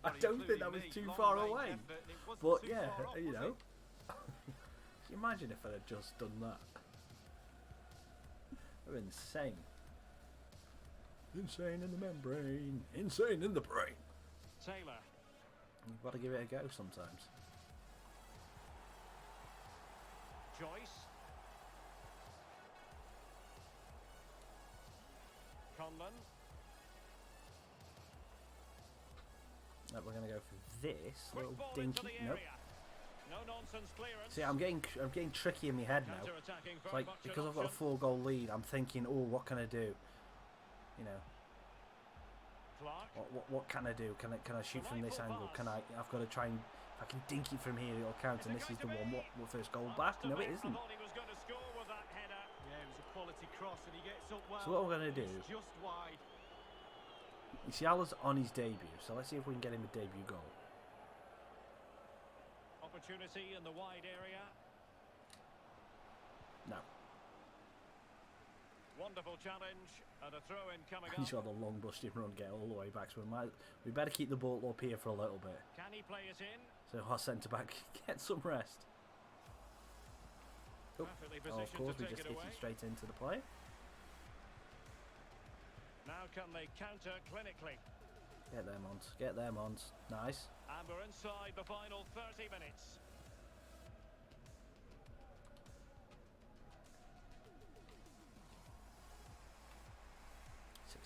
I don't think that was too far away. But yeah, you know. Can you imagine if I had just done that? That would be insane. Insane in the membrane. Insane in the brain. Taylor. You've got to give it a go sometimes. Joyce. Conlon. We're going to go for this little dinky. Nope. No nonsense clearance. See, I'm getting tricky in my head now. It's like, because I've got a 4-goal lead, I'm thinking, oh, what can I do? You know. What can I do? Can I shoot from this angle? I've got to try and, if I can dink it from here, it'll count. And this is the one. What first goal back? No, it isn't. So what we're going to do? Ciala's on his debut, so let's see if we can get him a debut goal. Opportunity in the wide area. No. Wonderful challenge and a throw in coming up. He's got a long busting run, get all the way back. So we better keep the ball up here for a little bit. Can he play it in? So our centre back get some rest. Oh, of course, we just hit it straight into the play. Now can they counter clinically? Get them on. Get them on. Nice. And we're inside the final 30 minutes.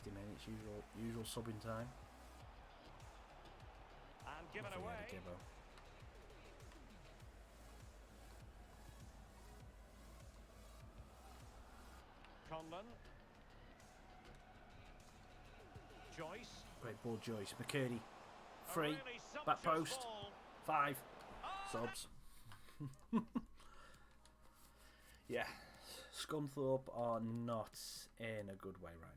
Minutes, usual subbing time. And given away. Conlon. Joyce. Great ball, Joyce. McCurdy. Free. Really back post. Ball. 5. Subs. Yeah. Scunthorpe are not in a good way right now.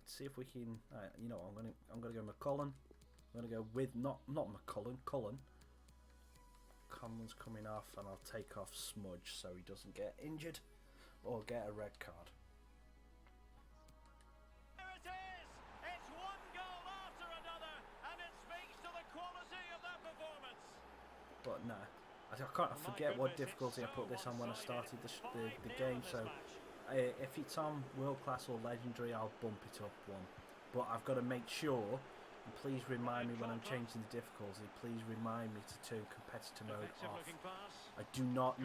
See if we can. You know, I'm gonna go McCullen. I'm gonna go with not McCullen. Cullen. Conlon's coming off, and I'll take off Smudge so he doesn't get injured or get a red card. There it is. It's one goal after another, and it speaks to the quality of that performance. But nah, I forget what difficulty I put this on when I started the game. So. If it's on world class or legendary, I'll bump it up one. But I've got to make sure, and please remind me when I'm changing the difficulty, please remind me to turn competitor mode off. I do not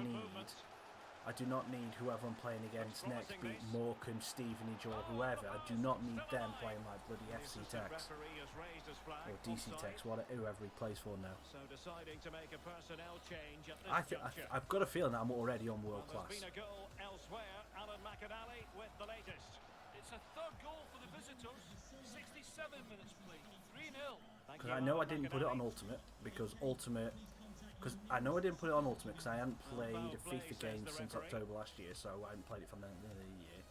need whoever I'm playing against next, be it Morecambe, Stevenage or whoever. I do not need them playing like bloody FC Tex or DC Tex, whoever he plays for now. So deciding to make a personnel change at this I've got a feeling that I'm already on world class. There's been a goal elsewhere. Alan McAnally with the latest. It's a third goal for the visitors. 67 minutes played. 3-0. Because I know I didn't put it on Ultimate because I hadn't played a FIFA game since October last year, so I hadn't played it for the end of the year.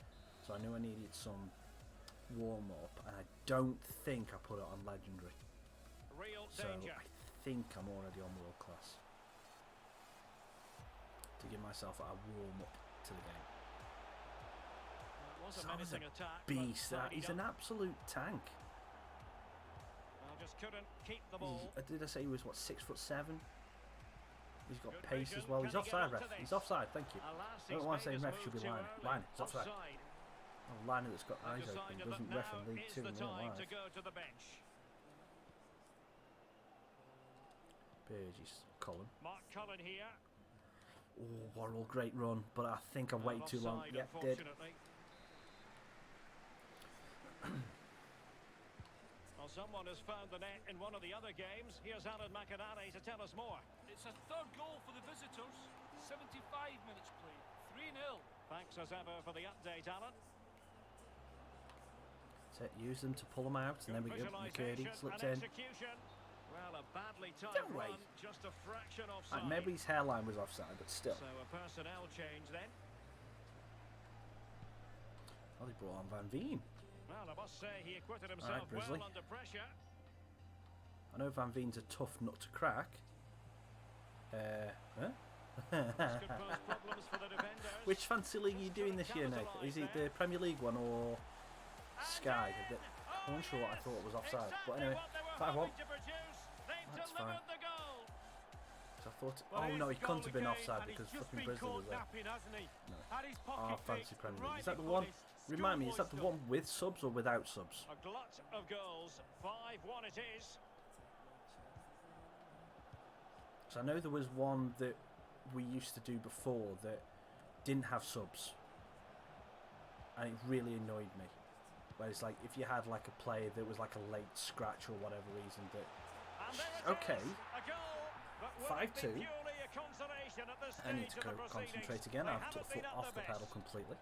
So I knew I needed some warm up, and I don't think I put it on Legendary. So I think I'm already on world class to give myself a warm up to the game. Was a menacing attack, beast. He's an absolute tank. couldn't keep the ball. Did I say he was, what, 6'7"? He's got Good pace vision. as well. He's Can he get offside, onto ref. this? He's offside, thank you. Alas, I don't he's want to made say his ref move should be too lining. early. Lining, it's offside. A liner that's got eyes open Decided doesn't that ref in now League is 2 the in real time life. to go to the bench. Burgess, Colin. Mark Cullen here. Oh, Worrell, great run, but I think I waited too long. Offside, Yeah, did. unfortunately. Well, someone has found the net in one of the other games. Here's Alan McInally to tell us more. It's a third goal for the visitors. 75 minutes played. 3-0. Thanks as ever for the update, Alan. So use them to pull them out, and then we go. McCurdy slipped in. Execution. Well, a badly timed Don't run, wait. just a fraction offside. Maybe his hairline was offside, but still. So a personnel change then. Oh, they brought on Van Veen. Well, I must say he acquitted All himself right, Brisley. well under pressure. I know Van Veen's a tough nut to crack. Huh? This could pose problems for the defenders. Which fancy league are you doing this year, Nathan? Is it the Premier League one or Sky? I'm not sure what I thought was offside. But anyway, 5-1. That's fine. So I thought, Well, oh no, he here's the couldn't goal have been again, offside and he's because just fucking been Brisley caught was there. napping, hasn't he? No. Had his pocket Oh, fancy picked, Premier League. right Is that the before one? this Remind me, is that the schoolboy one with subs or without subs? A glut of goals. 5-1 it is. So I know there was one that we used to do before that didn't have subs, and it really annoyed me. Where it's like if you had like a player that was like a late scratch or whatever reason that. And there it Okay. is. A goal, but will it 5-2. be purely a consolation at this I need stage to of go the proceedings? concentrate again. They I've took haven't foot been at off the their pedal best. completely.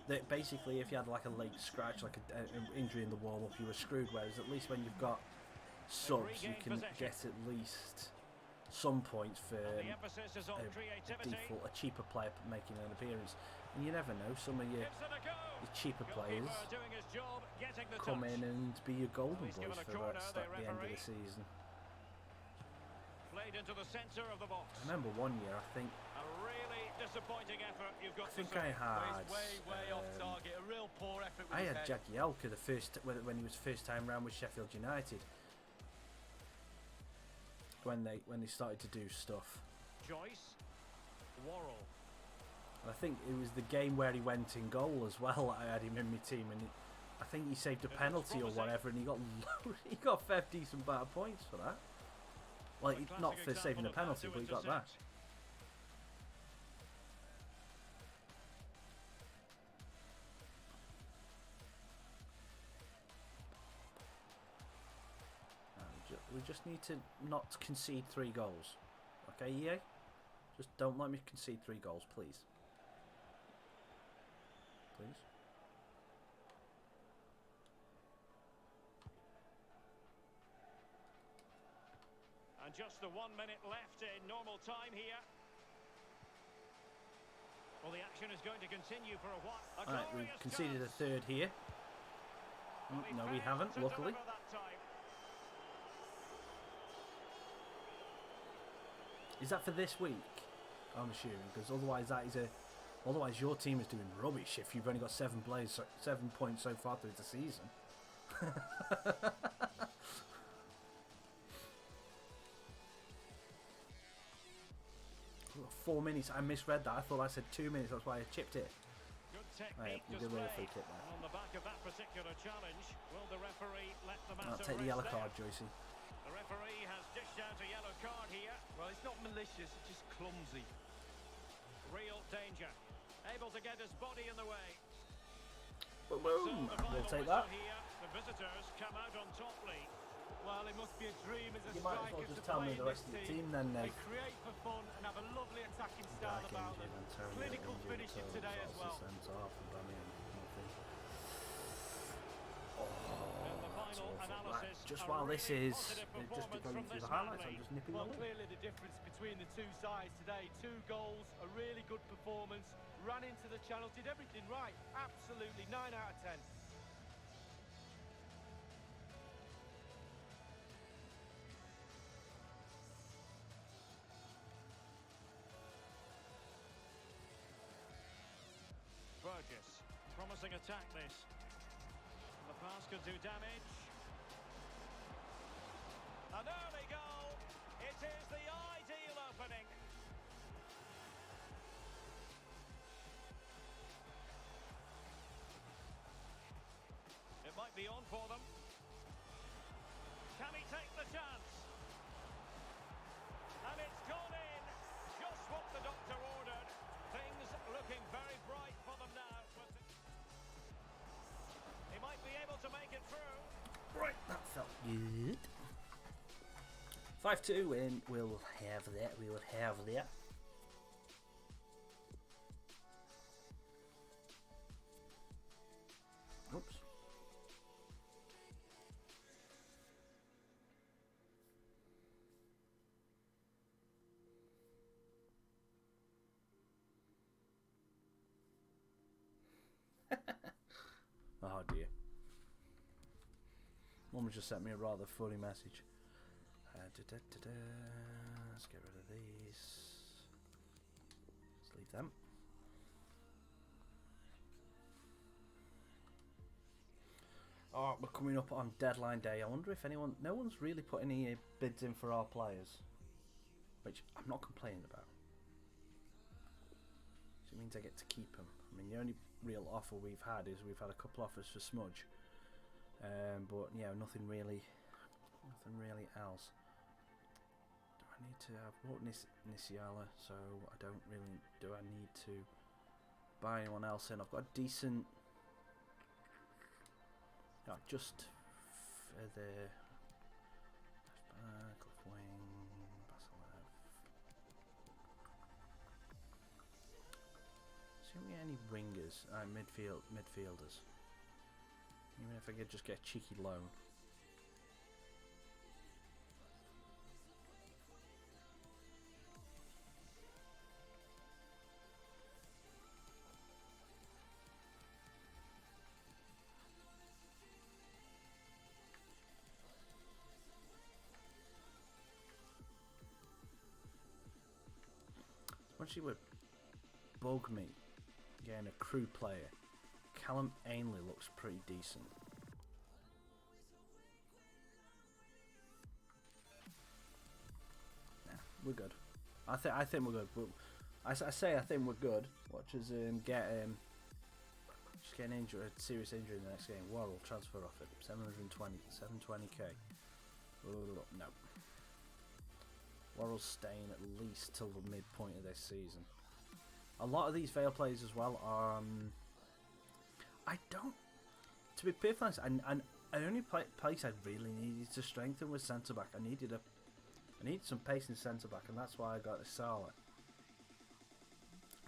That basically, if you had like a late scratch, like an injury in the warm up, you were screwed. Whereas at least when you've got subs, you can get at least some points for And the emphasis is on a creativity. default, a cheaper player making an appearance. And you never know, some of your Gives it a go. cheaper players Goalkeeper doing his job, getting the come touch. in and be your golden Well, he's boys given a for corner, at the the end of referee. the season. Played into the centre of the box. I remember one year, I think A really disappointing effort, you've got to say. I had. Well, he's way off target. A real poor effort with I his had head. Jagielka the first when he was first time round with Sheffield United. When they started to do stuff, Joyce, Worrell. and I think it was the game where he went in goal as well. I had him in my team, and I think he saved a penalty or whatever, and he got fair decent amount of points for that. Well, A classic not for saving a example of how penalty, to but he got that. intercept. We just need to not concede 3 goals. Okay, EA? Just don't let me concede 3 goals, please. Please. And just the 1 minute left in normal time here. Well, the action is going to continue for a while. Alright, we've glorious conceded a chance. third here. Well, he No, we failed haven't, to luckily. deliver that time. Is that for this week? I'm assuming, because otherwise otherwise your team is doing rubbish if you've only got 7 points so far through the season. 4 minutes. I misread that. I thought I said 2 minutes. That's why I chipped it. Good Right, technique we'll give away a free displayed. kick there. On the back of that particular challenge, will the referee let the I'll matter take the rest yellow there? card, Joycey. The referee has dished out a yellow card here. Well, it's not malicious, it's just clumsy. Real danger. Able to get his body in the way. Boom, So boom. the final We'll take whistle that. here. The visitors come out on top, Lee. Well, it must be a dream as a You might as striker well just to tell play me in the rest this of the team. team then, They Nate. create for fun and have a lovely attacking style about them. Clinical finishing today as well. In the final analysis, Just a while this really is positive just performance going from through this the highlights, man, I'm Lee. just nipping Well, along. clearly the difference between the two sides today. 2 goals, a really good performance, ran into the channel, did everything right. Absolutely, 9 out of 10. Burgess, promising attack this. The pass could do damage. be on for them. Can he take the chance? And it's gone in. Just what the doctor ordered. Things looking very bright for them now. But he might be able to make it through. Right, that felt good. 5-2 win. We'll have that. We will have that. Oops. Oh dear. Mum just sent me a rather funny message. Let's get rid of these. Let's leave them. Oh, we're coming up on deadline day. I wonder if no one's really put any bids in for our players, which I'm not complaining about. So it means I get to keep them. I mean, the only real offer we've had is we've had a couple offers for Smudge, but yeah, nothing really else. Do I need to? I've bought Nisiala, so I don't really. Do I need to buy anyone else in? I've got a decent. No, just for the left back, left wing, Basilev. See if we get any wingers, midfielders. Even if I could just get a cheeky loan. Actually would bug me getting a crew player. Callum Ainley looks pretty decent. Nah, we're good. I think we're good. I think we're good. Watch us get just get an injury, a serious injury in the next game. Worrell transfer offered 720k. No. Worrell's staying at least till the midpoint of this season. A lot of these Vale players as well are. I don't. To be perfectly honest, I only place I really needed to strengthen was centre back. I needed some pace in centre back, and that's why I got Ciala,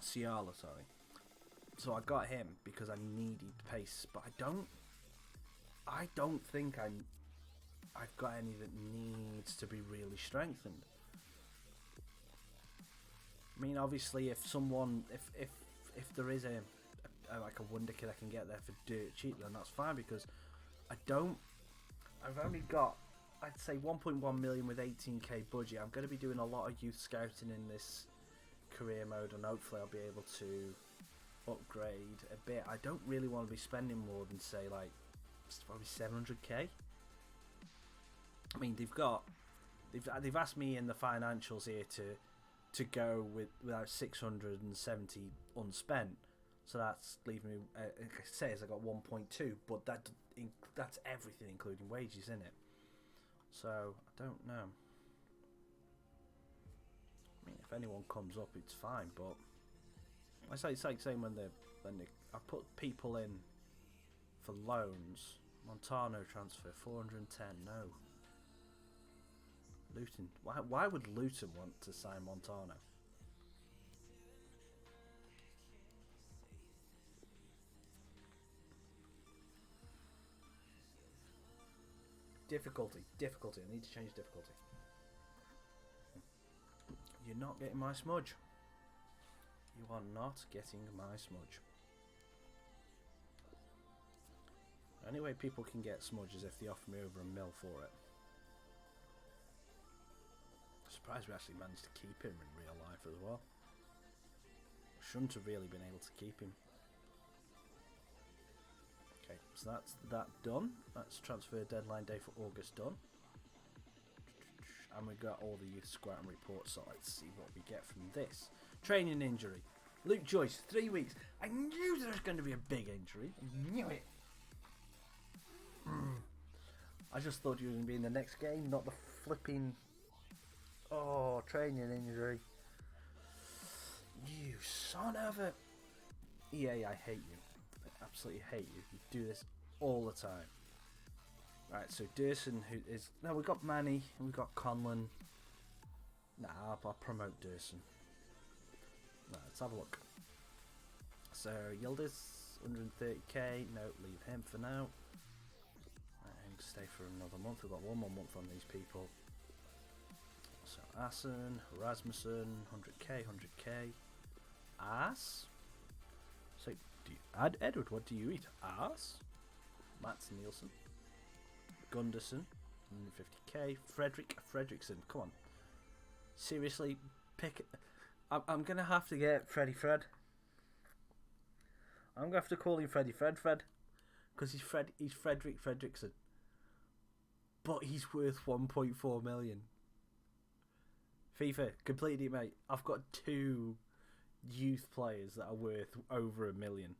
sorry. So I got him because I needed pace, but I don't think I've got any that needs to be really strengthened. I mean, obviously, if there is like a wonder kid I can get there for dirt cheap, then that's fine, because I've only got, I'd say, 1.1 million with 18k budget. I'm going to be doing a lot of youth scouting in this career mode, and hopefully I'll be able to upgrade a bit. I don't really want to be spending more than, say, like probably 700k. I mean, they've asked me in the financials here to go without 670 unspent, so that's leaving me. Like I say, I got 1.2, but that's everything including wages in it. So I don't know. I mean, if anyone comes up, it's fine. But it's like saying when I put people in for loans. Montano transfer 410. No. Luton. Why would Luton want to sign Montano? Difficulty. I need to change difficulty. You're not getting my smudge. You are not getting my smudge. The only way people can get smudge is if they offer me over £1 million for it. Surprised we actually managed to keep him in real life as well. Shouldn't have really been able to keep him. Okay, so that's that done. That's transfer deadline day for August done. And we got all the youth scouting reports, so let's see what we get from this. Training injury. Luke Joyce, 3 weeks. I knew there was going to be a big injury. I knew it. I just thought you were going to be in the next game, not the flipping... Oh, training injury. You son of a... EA, I hate you. I absolutely hate you. You do this all the time. Right, so Durson, who is... No, we've got Manny, and we've got Conlon. Nah, I'll promote Durson. Right, let's have a look. So, Yildiz, 130k. No, leave him for now. And stay for another month. We've got one more month on these people. So, Assen, Rasmussen, 100k, 100k. Ass? So, Edward, what do you eat? Ass? Mats Nielsen. Gunderson, 150k. Fredrickson, come on. Seriously, pick... I'm going to have to get Freddy Fred. I'm going to have to call him Freddy Fred. Because he's Frederick Fredrickson. But he's worth 1.4 million. FIFA, completely, mate. I've got 2 youth players that are worth over $1 million.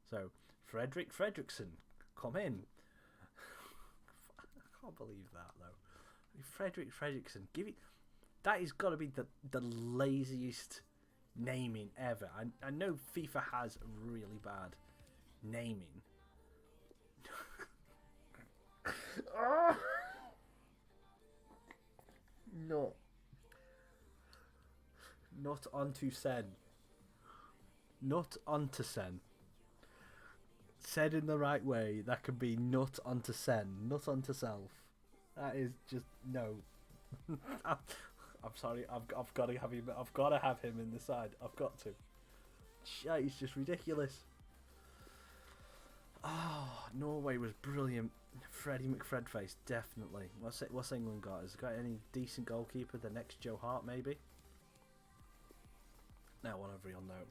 So, Frederick Fredrickson, come in. I can't believe that, though. Frederick Fredrickson, give it... That has got to be the laziest naming ever. I know FIFA has really bad naming. Oh! No. Not onto Sen. Not onto Sen. Said in the right way, that could be not onto Sen, not onto self. That is just no. I'm sorry. I've got to have him. I've got to have him in the side. I've got to. Shit, he's just ridiculous. Oh, Norway was brilliant. Freddie McFredface, definitely. What's England got? Has it got any decent goalkeeper? The next Joe Hart, maybe. Now on a real note.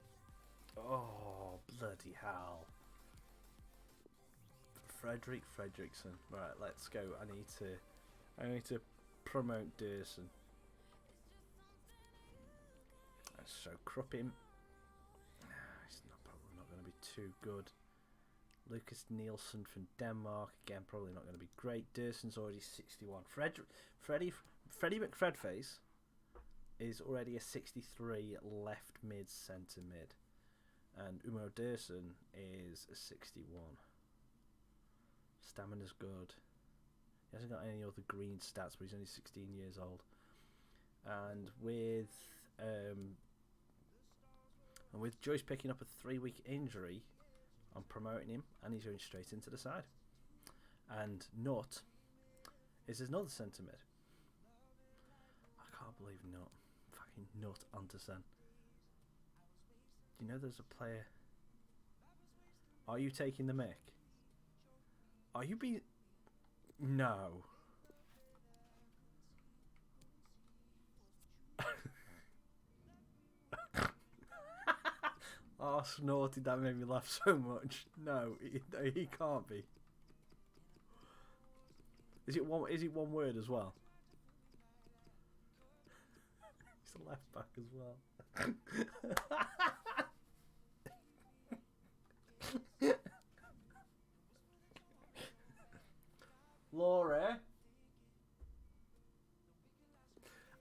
Oh, bloody hell. Frederick Fredrickson. Right, let's go. I need to promote Durson. So Kruppin. He's probably not going to be too good. Lucas Nielsen from Denmark, again probably not going to be great. Durson's already 61. Freddie McFredface is already a 63 left mid centre mid, and Umo Durson is a 61. Stamina's good. He hasn't got any other green stats, but he's only 16 years old. And with Joyce picking up a 3-week injury, I'm promoting him, and he's going straight into the side. And Nutt is another centre mid. I can't believe Nutt. Fucking Nutt onto Sen. Do you know there's a player? Are you taking the mick? Are you being... No. Oh, snorted, that made me laugh so much. No, he can't be. Is it one word as well? He's a left back as well. Laura,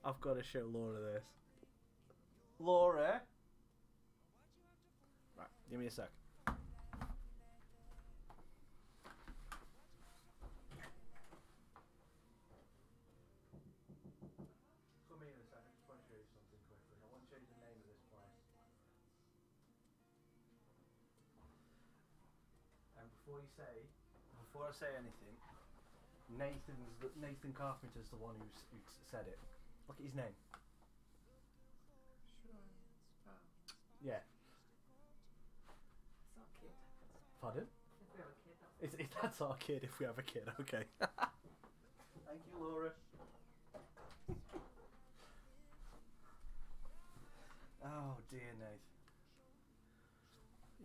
I've got to show Laura this. Laura. Right, give me a sec. Come here in a sec, I just want to show you something quickly. I want to show you the name of this place. And before I say anything, Nathan Carpenter's the one who said it. Look at his name. Yeah. It's our kid. Pardon? If we have a kid, That's our kid if we have a kid, okay. Thank you, Laura. Oh dear, Nate.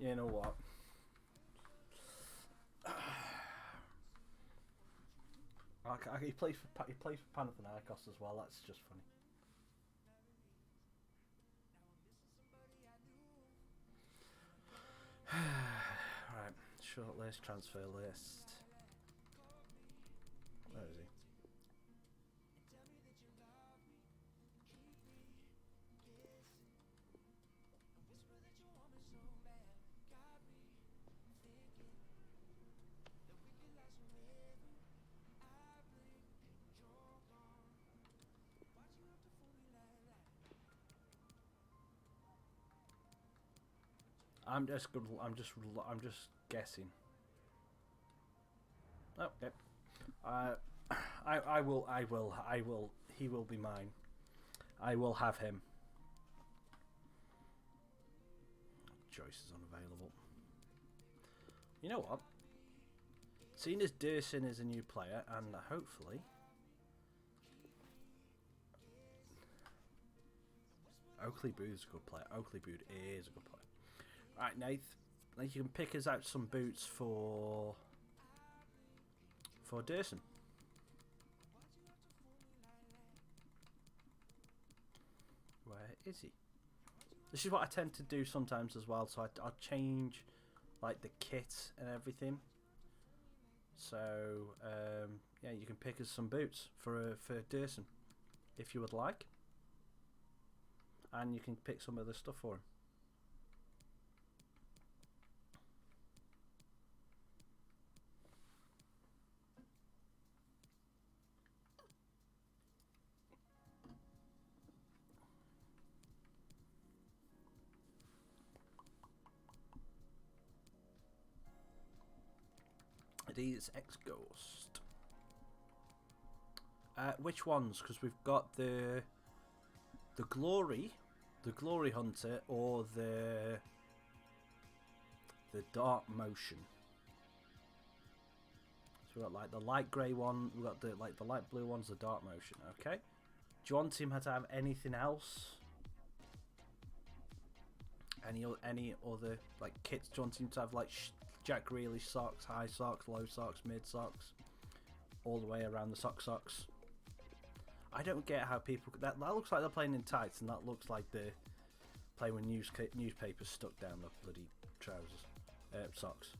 You know what? He plays for Panathinaikos as well. That's just funny. Right, short list, transfer list. Where is he? I'm just good. I'm just guessing. Oh, yep. I will. He will be mine. I will have him. Joyce is unavailable. You know what? Seeing as Durson is a new player, and hopefully Oakley Booth's a good player. Oakley Booth is a good player. Right, Nath. You can pick us out some boots for Durson. Where is he? This is what I tend to do sometimes as well. So I'll change like the kit and everything. So yeah, you can pick us some boots for Durson if you would like, and you can pick some other stuff for him. It is X-Ghost. Which ones? Because we've got the Glory Hunter, or the Dark Motion. So we've got like the light grey one. We've got the light blue one's the Dark Motion. Okay. Do you want him to have anything else? Any other like kits? Do you want him to have like Jack Grealish socks, high socks, low socks, mid socks, all the way around the socks? I don't get how people... That looks like they're playing in tights, and that looks like they're playing with newspapers stuck down the bloody trousers. Socks.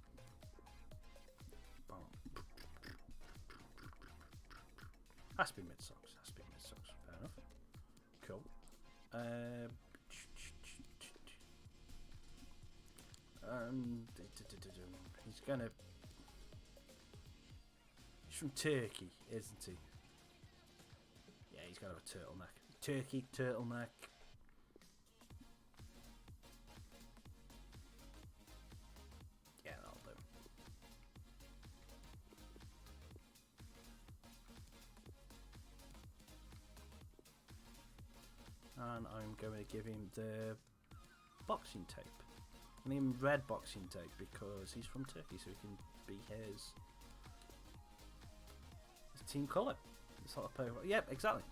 Has to be mid socks. Fair enough. Cool. He's gonna... He's from Turkey, isn't he? Yeah, he's got to have a turtleneck. Turkey, turtleneck. Yeah, that'll do. And I'm going to give him the boxing tape. I mean red boxing tape because he's from Turkey, so he can be his team colour. Sort of play. Yep, exactly.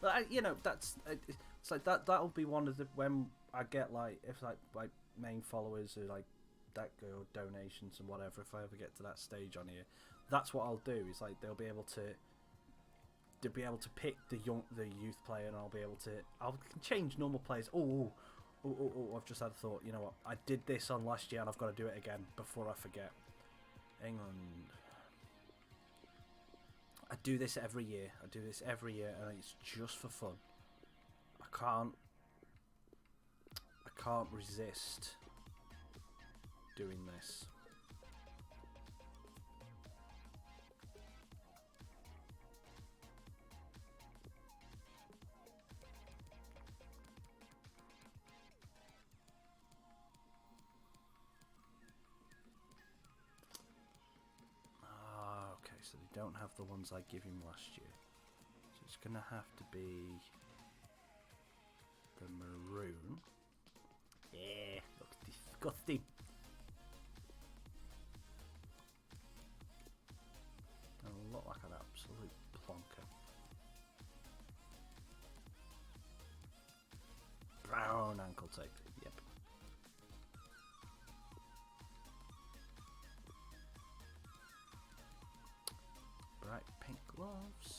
But you know, that's it's like that. That'll be one of the when I get like if like main followers or like that go donations and whatever. If I ever get to that stage on here, that's what I'll do. Is like they'll be able to pick the youth player, and I'll change normal players. Oh, I've just had a thought. You know what? I did this on last year, and I've got to do it again before I forget. England. I do this every year. And it's just for fun. I can't resist doing this. So they don't have the ones I gave him last year. So it's going to have to be the maroon. Yeah, looks disgusting. It'll look like an absolute plonker. Brown ankle tape. Yep. Bright pink gloves.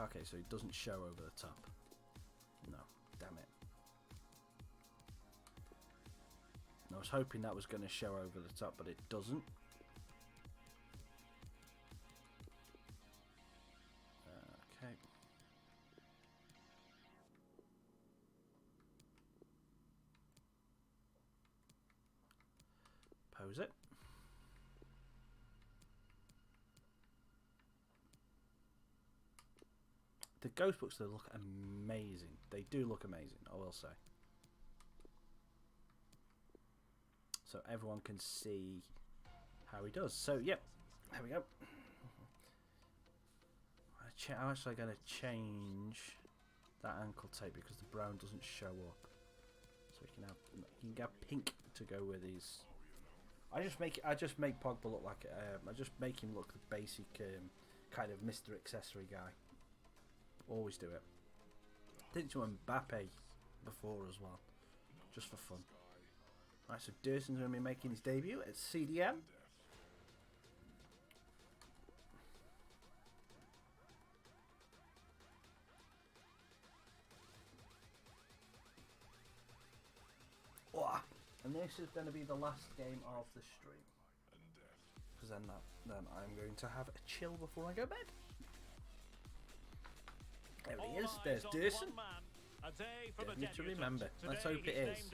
Okay, so it doesn't show over the top. No, damn it. I was hoping that was going to show over the top, but it doesn't. Okay. Pose it. The ghost books, they look amazing. They do look amazing, I will say. So everyone can see how he does. So, yep, there we go. I'm actually going to change that ankle tape because the brown doesn't show up. So you can get pink to go with these. I just make Pogba look like I just make him look the basic kind of Mr. Accessory guy. Always do it. Did it to Mbappe before as well, just for fun. Right, so Durson's going to be making his debut at CDM. And this is going to be the last game of the stream. Because then I'm going to have a chill before I go to bed. There he is. There's Durson. Don't need to remember. Let's hope it is.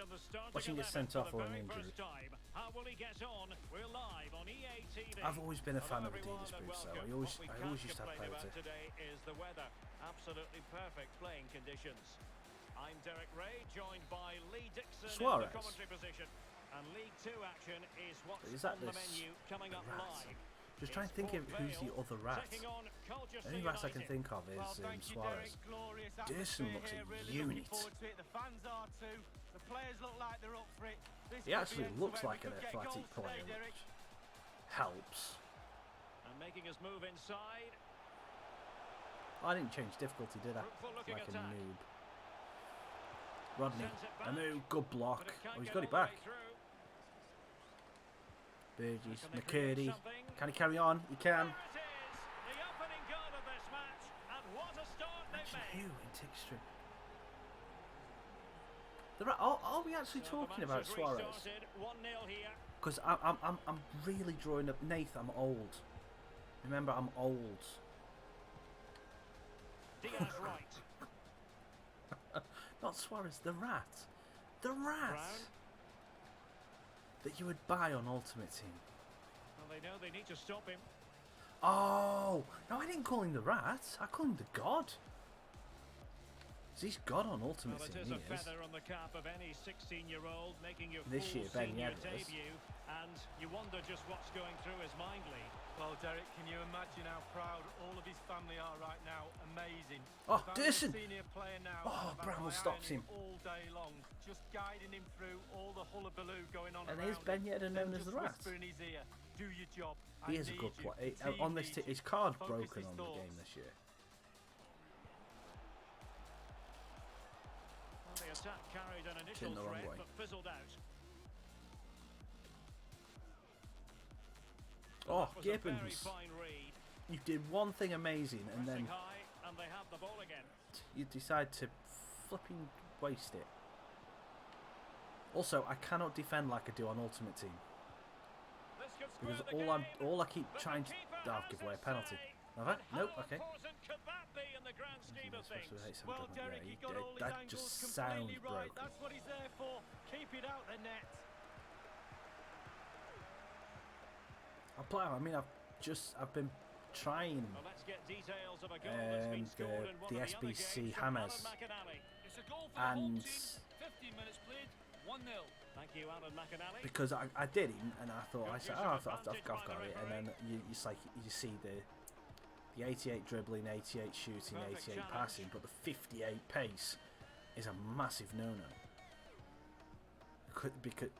Watching get sent off or an injury. I've always been a fan of Adidas boots, so I always used to have Pota. Today is the weather. Absolutely perfect playing conditions. I'm Derek Ray, joined by Lee Dixon Suarez. in the commentary position. And League 2 action is what's that on the menu coming up live. Just trying to think of who's the other rat. The only rat I can think of is Suarez. Durson looks a unit. He actually looks like an athletic player, which helps. And making his move inside. I didn't change difficulty, did I? Like a noob. Rodney, a new good block. Oh, he's got it back. Burgess, McCurdy. Can he carry on? He can. Actually, who in Tickstrom? Are we actually talking about Suarez? Because I'm really drawing up. Nath, I'm old. Remember, I'm old. Not Suarez, the rat. The rat! Brown. That you would buy on Ultimate Team. Well, they know they need to stop him. Oh! No, I didn't call him the rat. I call him the god. He's god on Ultimate Team, It is a feather on the cap of any 16-year-old making your this year, Ben senior Yedlin. debut. And you wonder just what's going through his mind, Lee. Well, Derek, can you imagine how proud all of his family are right now? Amazing. Oh, Durson! Oh, Bramwell stops him. All day long, just guiding him through all the hullabaloo going on And around here's Ben Yedlin known as the rat. In his ear, do your job. He is a good player. On this, his card broken on the game this year. Well, the attack carried an initial threat, but fizzled out. Oh, Gibbons! You did one thing amazing, and then and they have the ball again. You decide to flipping waste it. Also, I cannot defend like I do on Ultimate Team because all I keep trying to give away a penalty. Have I? Nope. Okay. Well, Derek, you got all that his just angles sounds completely right. broken. That's what he's there for. Keep it out the net. I mean, I've been trying Well, let's get details of a goal that's been scored in one the of the other SBC games from Hammers, It's a goal for the home and team. 15 minutes played, 1-0. Thank you, Alan McAnally. because I did it, and I thought I've got it, and then it's like you see the 88 dribbling, 88 shooting, 88 passing, but the 58 pace is a massive no-no. Because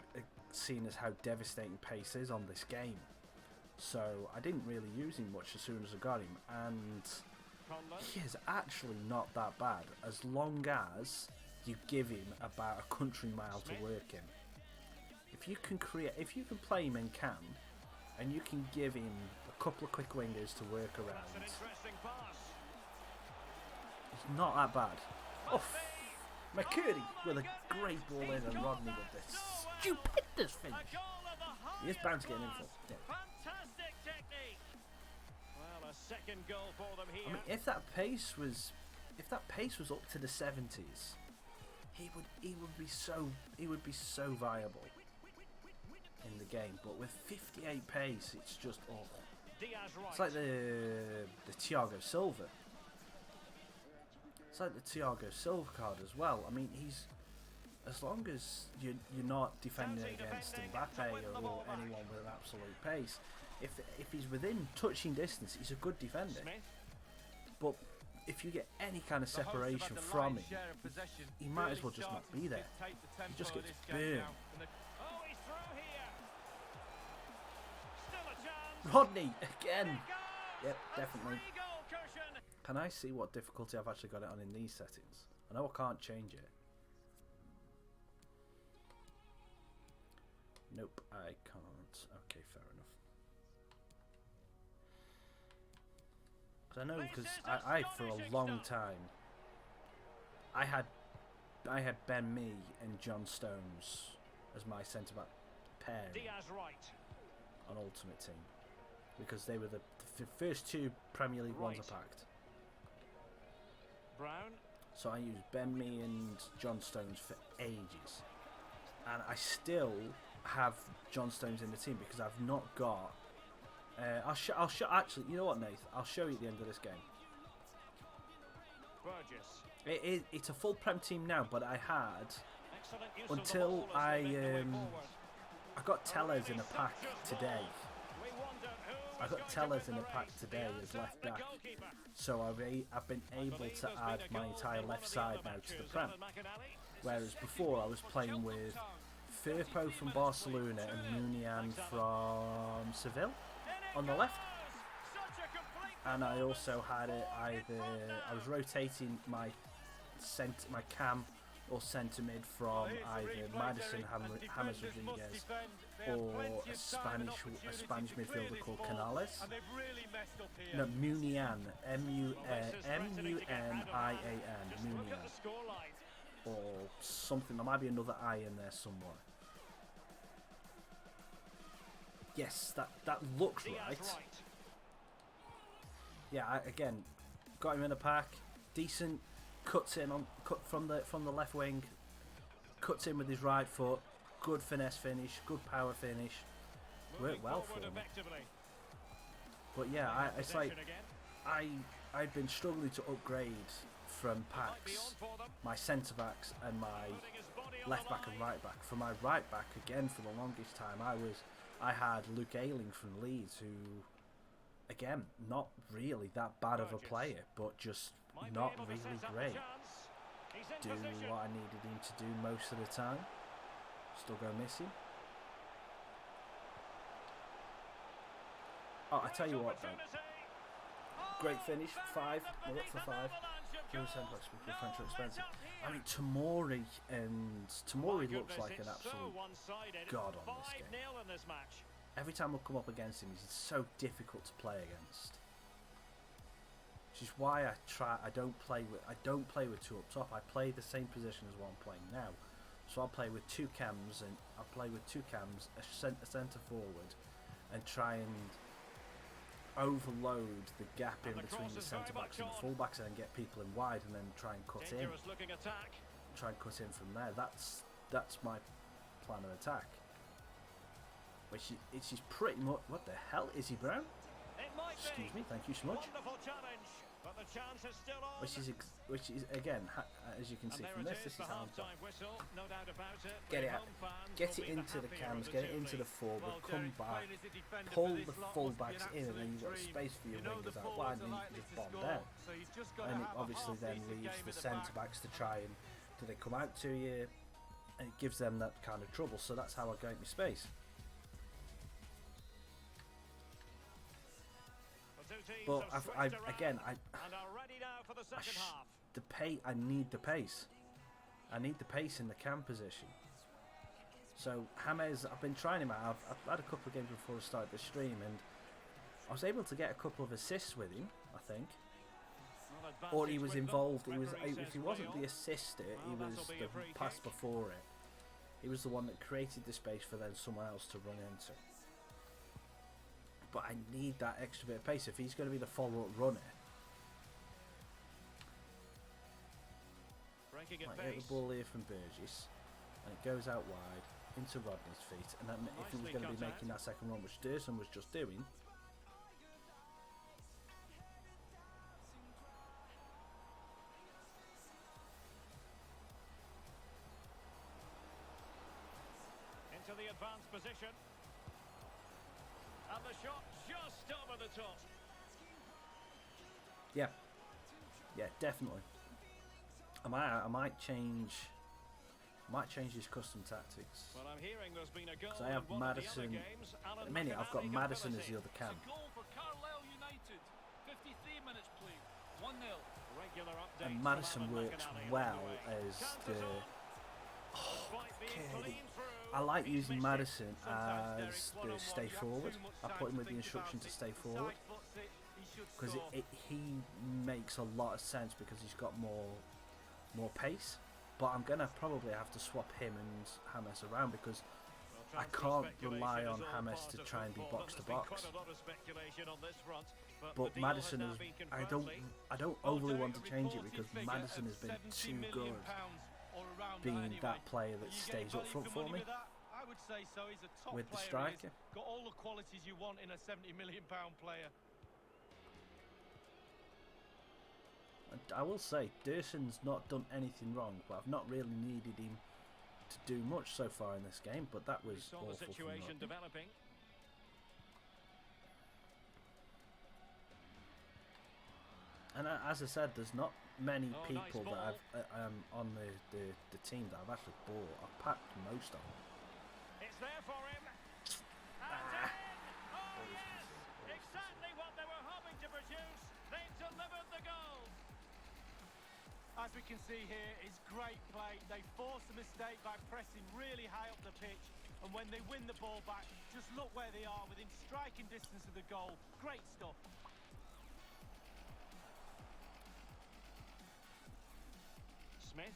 seen as how devastating pace is on this game. So I didn't really use him much as soon as I got him, and he is actually not that bad as long as you give him about a country mile to work in. If you can play him in cam, and you can give him a couple of quick wingers to work around, He's not that bad. Oh, McCurdy with a great ball in, and Rodney with this stupendous finish. He is bound to get an info. Yeah. Fantastic technique. Well, a second goal for them here. I mean, if that pace was up to the 70s, he would be so viable in the game. But with 58 pace, it's just awful. Diaz right. It's like the Thiago Silva. It's like the Thiago Silva card as well. I mean, as long as you're not defending against Mbappe or anyone with an absolute pace, if he's within touching distance, he's a good defender. Smith. But if you get any kind of separation from him, he might as well just not be there. He just gets burned. Oh, he's through here. Still a chance. Rodney again. Yep, definitely. Free goal, Kirshen. Can I see what difficulty I've actually got it on in these settings? I know I can't change it. Nope, I can't. Okay, fair enough. Because I know, because I for a long time, I had Ben Mee and John Stones as my centre back pair Diaz right. on Ultimate Team, because they were the first two Premier League ones I packed. Brown. So I used Ben Mee and John Stones for ages, and I still have John Stones in the team because I've not got. I'll show. Actually, you know what, Nath? I'll show you at the end of this game. Burgess. It's a full Prem team now, but I had Excellent use of the until ball as they make their way forward. I got Tellers in a pack today. We wonder who I is got going to Tellers win in a the pack race. today The as answer, left the back, goalkeeper. so I've been able to add my entire left side now to the Prem. Whereas before I was playing with Firpo from Barcelona and Munian from Seville on the left, and I also had it either I was rotating my cam or centre mid from either Madison James Rodriguez or a Spanish midfielder called Canales. No, Munian, M-U-N-I-A-N, Munian, or something. There might be another I in there somewhere. Yes, that looks right. Yeah, again, got him in a pack, decent, cut from the left wing, cuts in with his right foot, good finesse finish, good power finish, worked well for him. But yeah, it's like I've been struggling to upgrade from packs, my centre backs and my left back and right back. For my right back, again, for the longest time, I had Luke Ayling from Leeds, who, again, not really that bad of a player, but just not really great. Do what I needed him to do most of the time. Still go missing. Oh, I tell you what, though. Great finish, 5. We're up for 5. French are expensive. I mean, Tomori looks like an absolute god on this game. Every time we come up against him, he's so difficult to play against. Which is why I don't play with 2 up top. I play the same position as what I'm playing now. So I'll play with 2 cams, a centre forward, and try and overload the gap in between the centre backs and the full backs, and then get people in wide, and then try and cut in. Try and cut in from there. That's my plan of attack. Which is pretty much. What the hell is he, Brown? Excuse me. Thank you so much. Which is again, as you can see from this is how I'm done. Get it into the cams, get it into the forward, come back, pull the full backs in, and then you've got space for your wingers out wide, and you just bomb down. And it obviously then leaves the centre backs to try and do they come out to you, and it gives them that kind of trouble. So that's how I gain my space. But I need the pace. I need the pace in the cam position. So James, I've been trying him out. I've had a couple of games before I started the stream, and I was able to get a couple of assists with him, I think. or he was involved. He was, if he wasn't the assister, he was the pass before it. He was the one that created the space for then someone else to run into. But I need that extra bit of pace if he's going to be the follow-up runner. Might get the ball here from Burgess, and it goes out wide into Rodney's feet. And then if he was going to be making that second run, which Durson was just doing. Into the advanced position. And the shot just over the top. Yeah. Yeah, definitely. I might change his custom tactics. Well, I'm hearing there's been a goal. Because I have Madison. At the minute, I've got Madison as the other cam. Goal for Carlisle United. 53 minutes played. 1-0. Regular update. And Madison works well as the. Oh, I like using Madison as the stay forward. I put him with the instruction to stay forward because he makes a lot of sense because he's got more pace. But I'm gonna probably have to swap him and James around because I can't rely on James to try and be box to box. But Madison is. I don't overly want to change it because Madison has been too good being that player that stays up front for me. I would say so. He's a top with the player. striker. Got all the qualities you want in a £70 million player. And I will say, Durson's not done anything wrong, but I've not really needed him to do much so far in this game. But that was awful the situation developing. And as I said, there's not many people that I've on the team that I've actually bought. I've packed most of them. It's there for him. And oh yes, exactly what they were hoping to produce. They've delivered the goal. As we can see here, it's great play. They force a mistake by pressing really high up the pitch, and when they win the ball back, just look where they are within striking distance of the goal. Great stuff. Smith.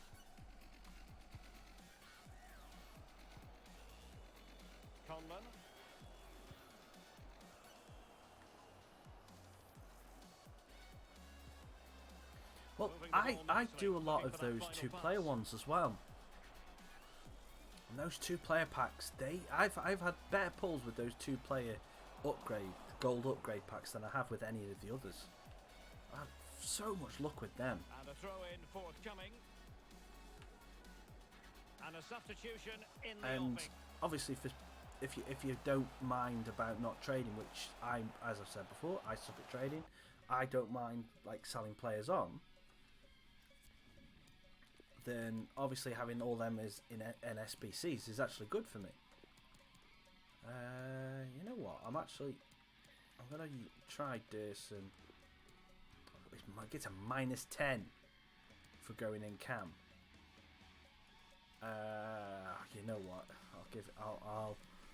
Conlon. Well, I do a lot of those two-player ones as well. And those two-player packs, I've had better pulls with those two-player gold upgrade packs than I have with any of the others. I have so much luck with them. And a throw-in forthcoming. And a substitution in the offing. Obviously, if you don't mind about not trading, which as I've said before, I suck at trading. I don't mind like selling players on. Then obviously having all them as in SBCs is actually good for me. You know what? I'm gonna try this and it gets a -10 for going in cam. You know what?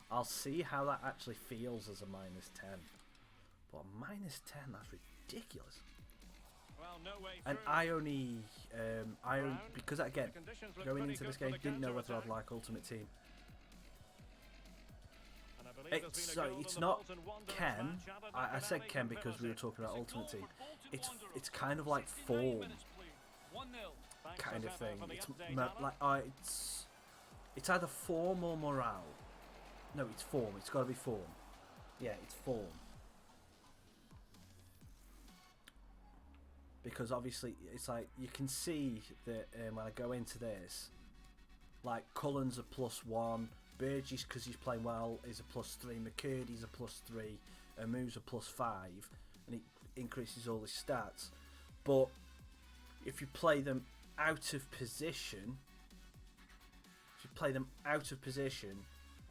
I'll see how that actually feels as a -10. But a -10, that's ridiculous. Well, no way and because again, going into this game, didn't know whether I'd like Ultimate Team. It's not Ken. I said Ken because we were talking about Ultimate Team. It's kind of like form kind of thing. It's either form or morale. No, it's form. It's got to be form. Yeah, it's form. Because obviously, it's like you can see that when I go into this, like Cullen's a +1, Burgess because he's playing well is a +3, McCurdy's a +3, Amu's a +5, and it increases all his stats. But if you play them out of position,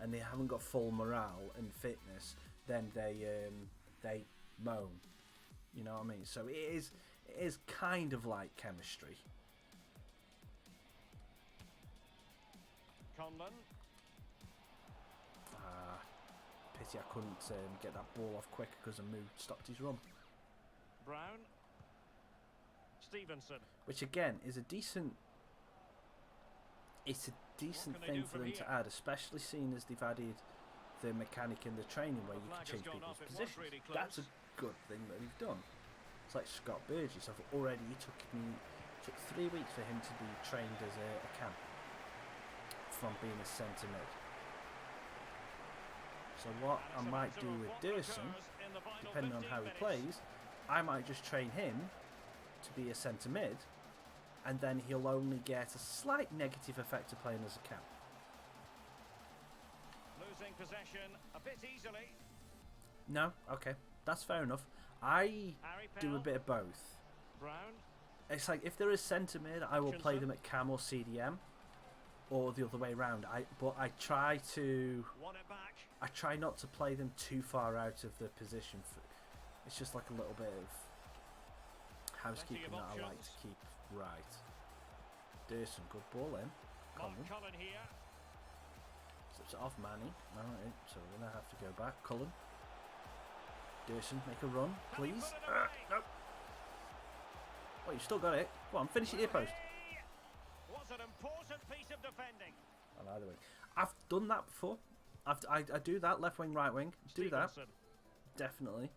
and they haven't got full morale and fitness, then they moan. You know what I mean? So it is kind of like chemistry. Conlon. Pity I couldn't get that ball off quicker because Amu stopped his run. Brown. Stevenson. which again is a decent. It's a decent thing for them to add, especially seeing as they've added the mechanic in the training where you can change people's positions. Really That's a good thing that they've done. It's like Scott Burgess. It took 3 weeks for him to be trained as a camp from being a centre mid. So what I might do with Durson, depending on how he plays, I might just train him to be a centre mid, and then he'll only get a slight negative effect of playing as a camp. Losing possession a bit easily. No, okay, that's fair enough. I do a bit of both. Brown. It's like if there is centre mid, I will play them at cam or CDM, or the other way around. But I try not to play them too far out of the position. It's just like a little bit of housekeeping that I like to keep right. Durson, good ball in. Cullen here. Slips it off Manny. Alright, so we're going to have to go back. Cullen. Durson, make a run, please. No. Oh, you've still got it. Go on, finish it near post. Was an important piece of defending. On either wing. I've done that before. I do that, left wing, right wing. Do that. Definitely.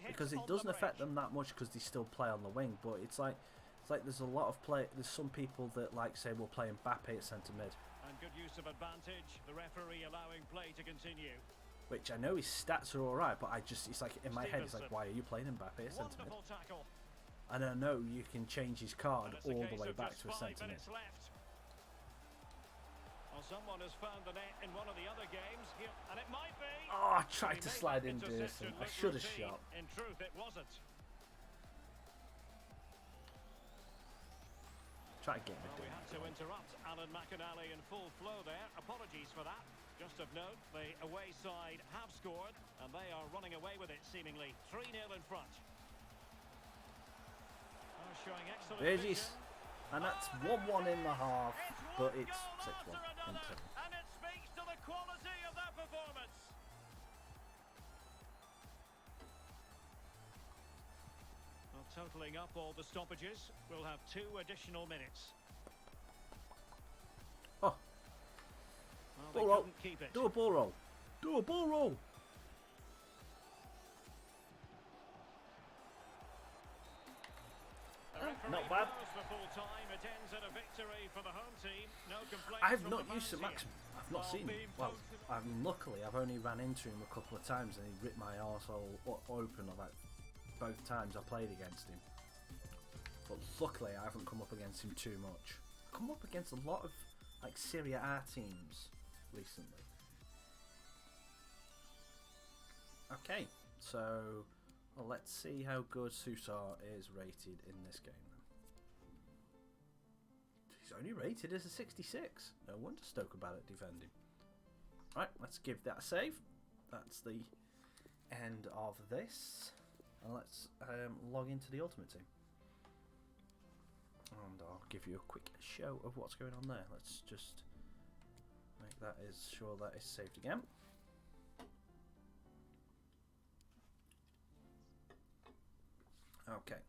Because it doesn't affect them that much because they still play on the wing. But it's like there's a lot of play. There's some people that like say we'll play Mbappe at centre mid. And good use of advantage. The referee allowing play to continue. Which I know his stats are alright, but it's like in my head it's like, why are you playing Mbappe at centre mid? Tackle. And I know you can change his card all the way back to a centre mid. Well, someone has found the net in one of the other games here, and it might be. Oh, I tried to slide in Durson. I should have shot. In truth, it wasn't. Try to get him. We had to interrupt Alan McInally in full flow there. Apologies for that. Just of note, the away side have scored, and they are running away with it seemingly. 3-0 in front. Oh, showing excellent Burgess. vision. And that's 1-1 in the half, but it's 6-1 in total. And it speaks to the quality of that performance. Well, totalling up all the stoppages, we'll have 2 additional minutes. Oh. Well, Ball they roll. couldn't keep it. Do a ball roll. Do a ball roll. Not bad. I've not used St Maximin. I've not seen him. Well, luckily I've only ran into him a couple of times and he ripped my arsehole open about both times I played against him. But luckily I haven't come up against him too much. I've come up against a lot of like Serie A teams recently. Okay, so well, let's see how good Susar is rated in this game. He's only rated as a 66. No wonder Stoke are bad at defending. Right, let's give that a save. That's the end of this. And let's log into the Ultimate Team. And I'll give you a quick show of what's going on there. Let's just make that sure that is saved again. Okay.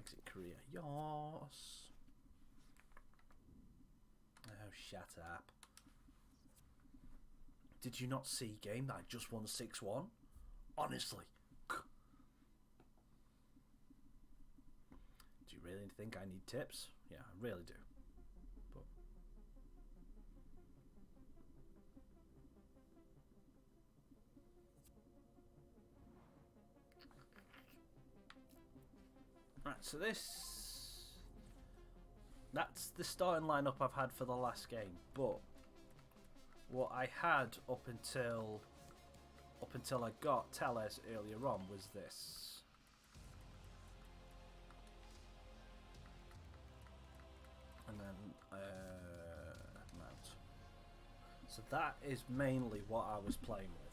Exit career. Yes. Oh, shut up. Did you not see game that I just won 6-1? Honestly. Do you really think I need tips? Yeah, I really do. But right, so that's the starting lineup I've had for the last game, but what I had up until I got Telles earlier on was this. And then Mount. So that is mainly what I was playing with.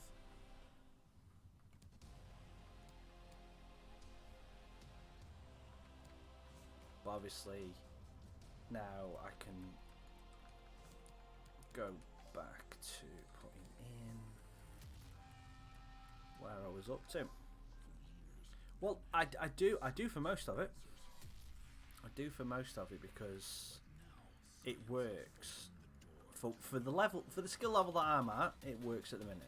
But obviously now I can go back to putting in where I was up to. Well, I do for most of it. I do for most of it because it works for the skill level that I'm at. It works at the minute.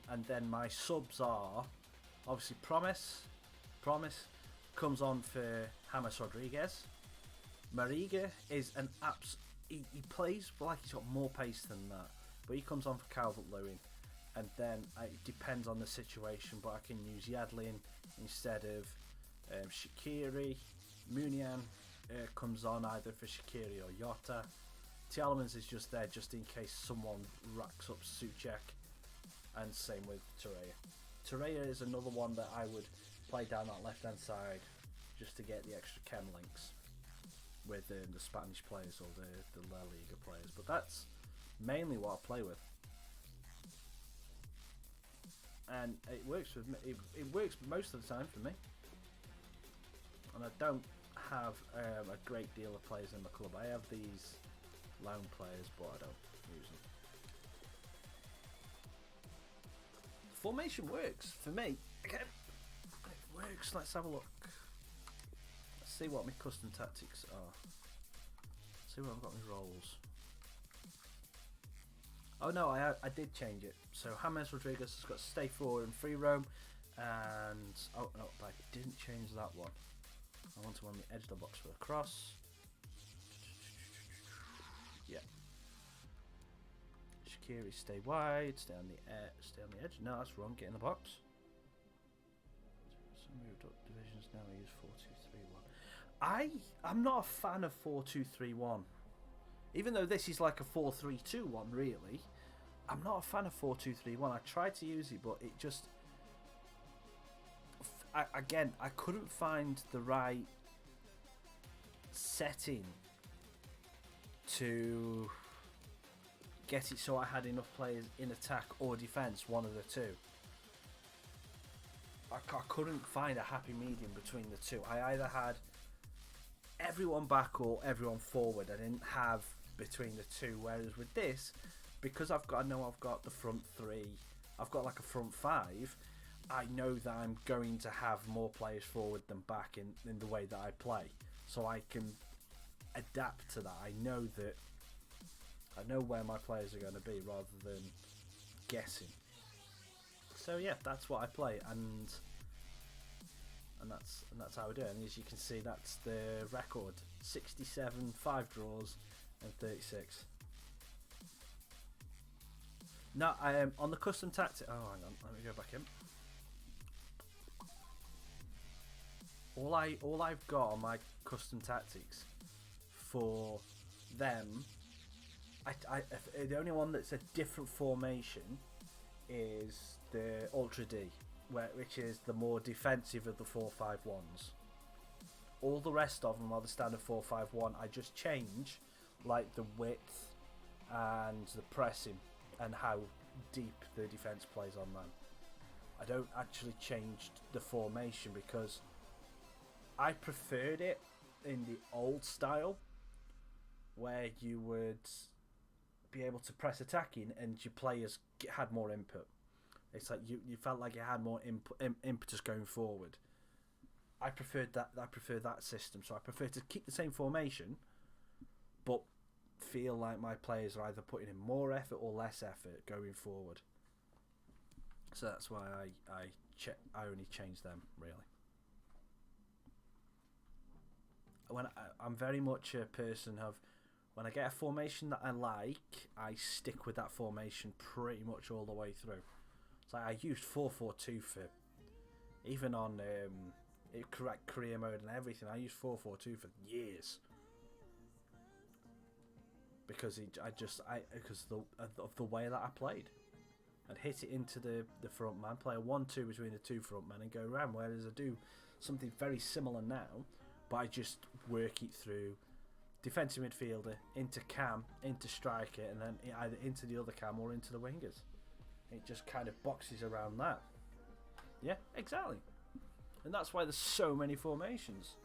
And then my subs are obviously Promise comes on for James Rodriguez. Mariga is an he plays like he's got more pace than that, but he comes on for Calvert-Lewin. And then it depends on the situation, but I can use Yadlin instead of Shaqiri. Munian comes on either for Shaqiri or Jota. Tielemans is just there just in case someone racks up Souček, and same with Torreira. Torreira is another one that I would play down that left hand side just to get the extra chem links with the Spanish players or the La Liga players, but that's mainly what I play with. And it works with me. It works most of the time for me. And I don't have a great deal of players in my club. I have these loan players, but I don't use them. Formation works for me. Again, it works. Let's have a look. Let's see what my custom tactics are. Let's see what I've got my roles. Oh no, I did change it. So James Rodriguez has got to stay forward and free roam, and oh no, but I didn't change that one. I want him on the edge of the box for a cross. Yeah. Shaqiri, stay wide, stay on the edge. No, that's wrong. Get in the box. So moved up divisions now. I use 4-2-3-1. I'm not a fan of 4-2-3-1. Even though this is like a 4-3-2-1, really, I'm not a fan of 4-2-3-1. I tried to use it, but it just... Again, I couldn't find the right setting to get it so I had enough players in attack or defence, one of the two. I couldn't find a happy medium between the two. I either had everyone back or everyone forward. I didn't have between the two, whereas with this, because I've got the front three, I've got like a front five, I know that I'm going to have more players forward than back in the way that I play, so I can adapt to that. I know where my players are going to be rather than guessing. So yeah, that's what I play, and that's how I do it. And as you can see, that's the record: 67, 5 draws, and 36. Now I am on the custom tactic. Oh, hang on, let me go back in. All I've got on my custom tactics for them, the only one that's a different formation is the Ultra D, which is the more defensive of the 4-5-1s. All the rest of them are the standard 4-5-1. I just change like the width and the pressing and how deep the defense plays on them. I don't actually change the formation because I preferred it in the old style where you would be able to press attacking and your players had more input. It's like you felt like you had more impetus going forward. I preferred that. I prefer that system, so I prefer to keep the same formation, but feel like my players are either putting in more effort or less effort going forward. So that's why I only change them really. I'm very much a person of, when I get a formation that I like, I stick with that formation pretty much all the way through. So I used 4-4-2 for, even on correct career mode and everything, I used 4-4-2 for years. Because because of the way that I played. I'd hit it into the front man, play a 1-2 between the two front men and go around, whereas I do something very similar now, but I just work it through defensive midfielder, into cam, into striker, and then either into the other cam or into the wingers. It just kind of boxes around that. Yeah, exactly. And that's why there's so many formations.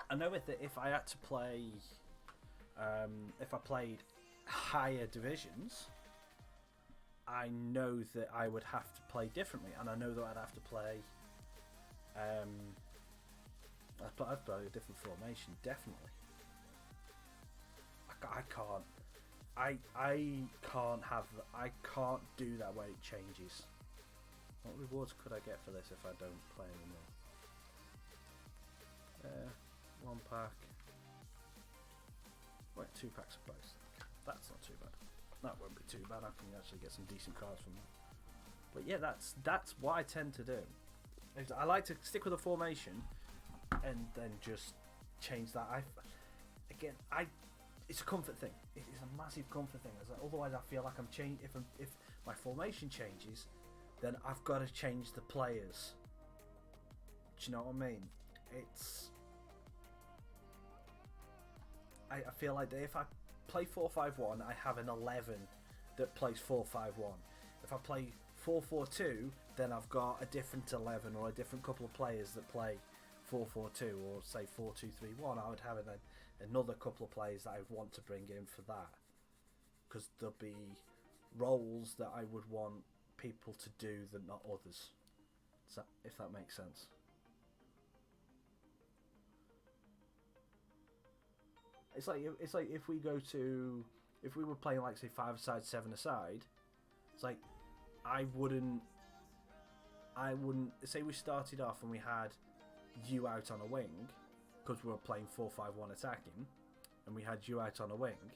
I know that if I had to play, if I played higher divisions, I know that I would have to play differently, and I know that I'd have to play. I'd play a different formation, definitely. I can't. I can't have. I can't do that where it changes. What rewards could I get for this if I don't play anymore? 1 pack. Wait, 2 packs of both. That's not too bad. That won't be too bad. I can actually get some decent cards from that. But yeah, that's what I tend to do. I like to stick with a formation and then just change that. It's a comfort thing. It is a massive comfort thing. Otherwise, I feel like I'm changing. If my formation changes, then I've got to change the players. Do you know what I mean? I feel like if I play 4-5-1, I have an 11 that plays 4-5-1. If I play 4-4-2, then I've got a different 11 or a different couple of players that play 4-4-2 or say 4-2-3-1. I would have another couple of players that I would want to bring in for that, because there'll be roles that I would want people to do that not others. So, if that makes sense. It's like if we were playing like say 5-a-side, 7-a-side. It's like I wouldn't say we started off and we had you out on a wing because we were playing 4-5-1 attacking, and we had you out on a wing,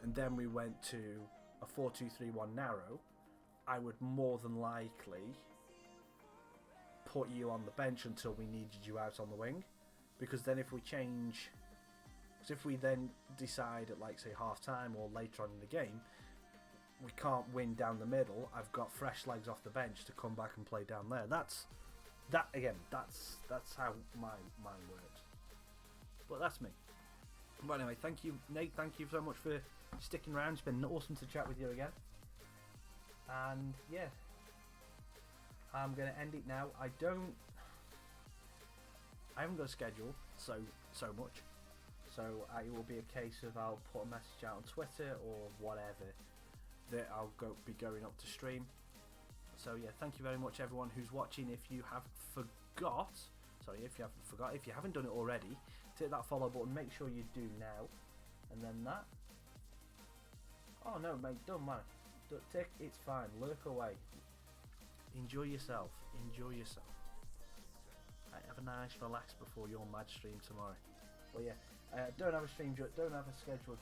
and then we went to a 4-2-3-1 narrow. I would more than likely put you on the bench until we needed you out on the wing, because then if we change. Because if we then decide at like say half time or later on in the game we can't win down the middle, I've got fresh legs off the bench to come back and play down there. That's how my mind works. But that's me. But anyway, thank you, Nate. Thank you so much for sticking around. It's been awesome to chat with you again. And yeah, I'm gonna end it now. I haven't got a schedule so much. So it will be a case of I'll put a message out on Twitter or whatever that I'll be going up to stream. So yeah, thank you very much everyone who's watching. If you haven't done it already, hit that follow button. Make sure you do now. And then that. Oh no, mate, don't mind. It's fine. Lurk away. Enjoy yourself. Right, have a nice relax before your mad stream tomorrow. Well, yeah. Don't have a schedule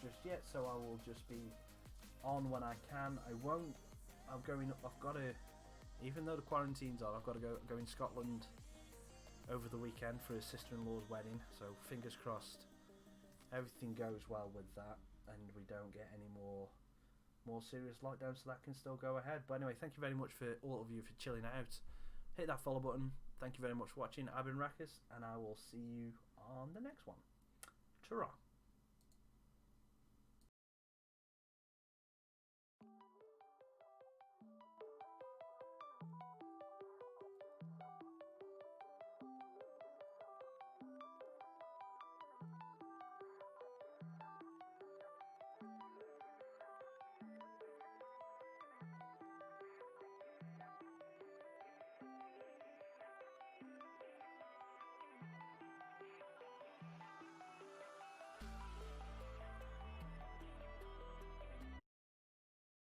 just yet, so I will just be on when I can. Even though the quarantine's on, I've got to go in Scotland over the weekend for his sister-in-law's wedding, so fingers crossed everything goes well with that and we don't get any more serious lockdowns, so that can still go ahead. But anyway, thank you very much for all of you for chilling out. Hit that follow button. Thank you very much for watching. I've been Rackers, and I will see you on the next one. Ta-ra.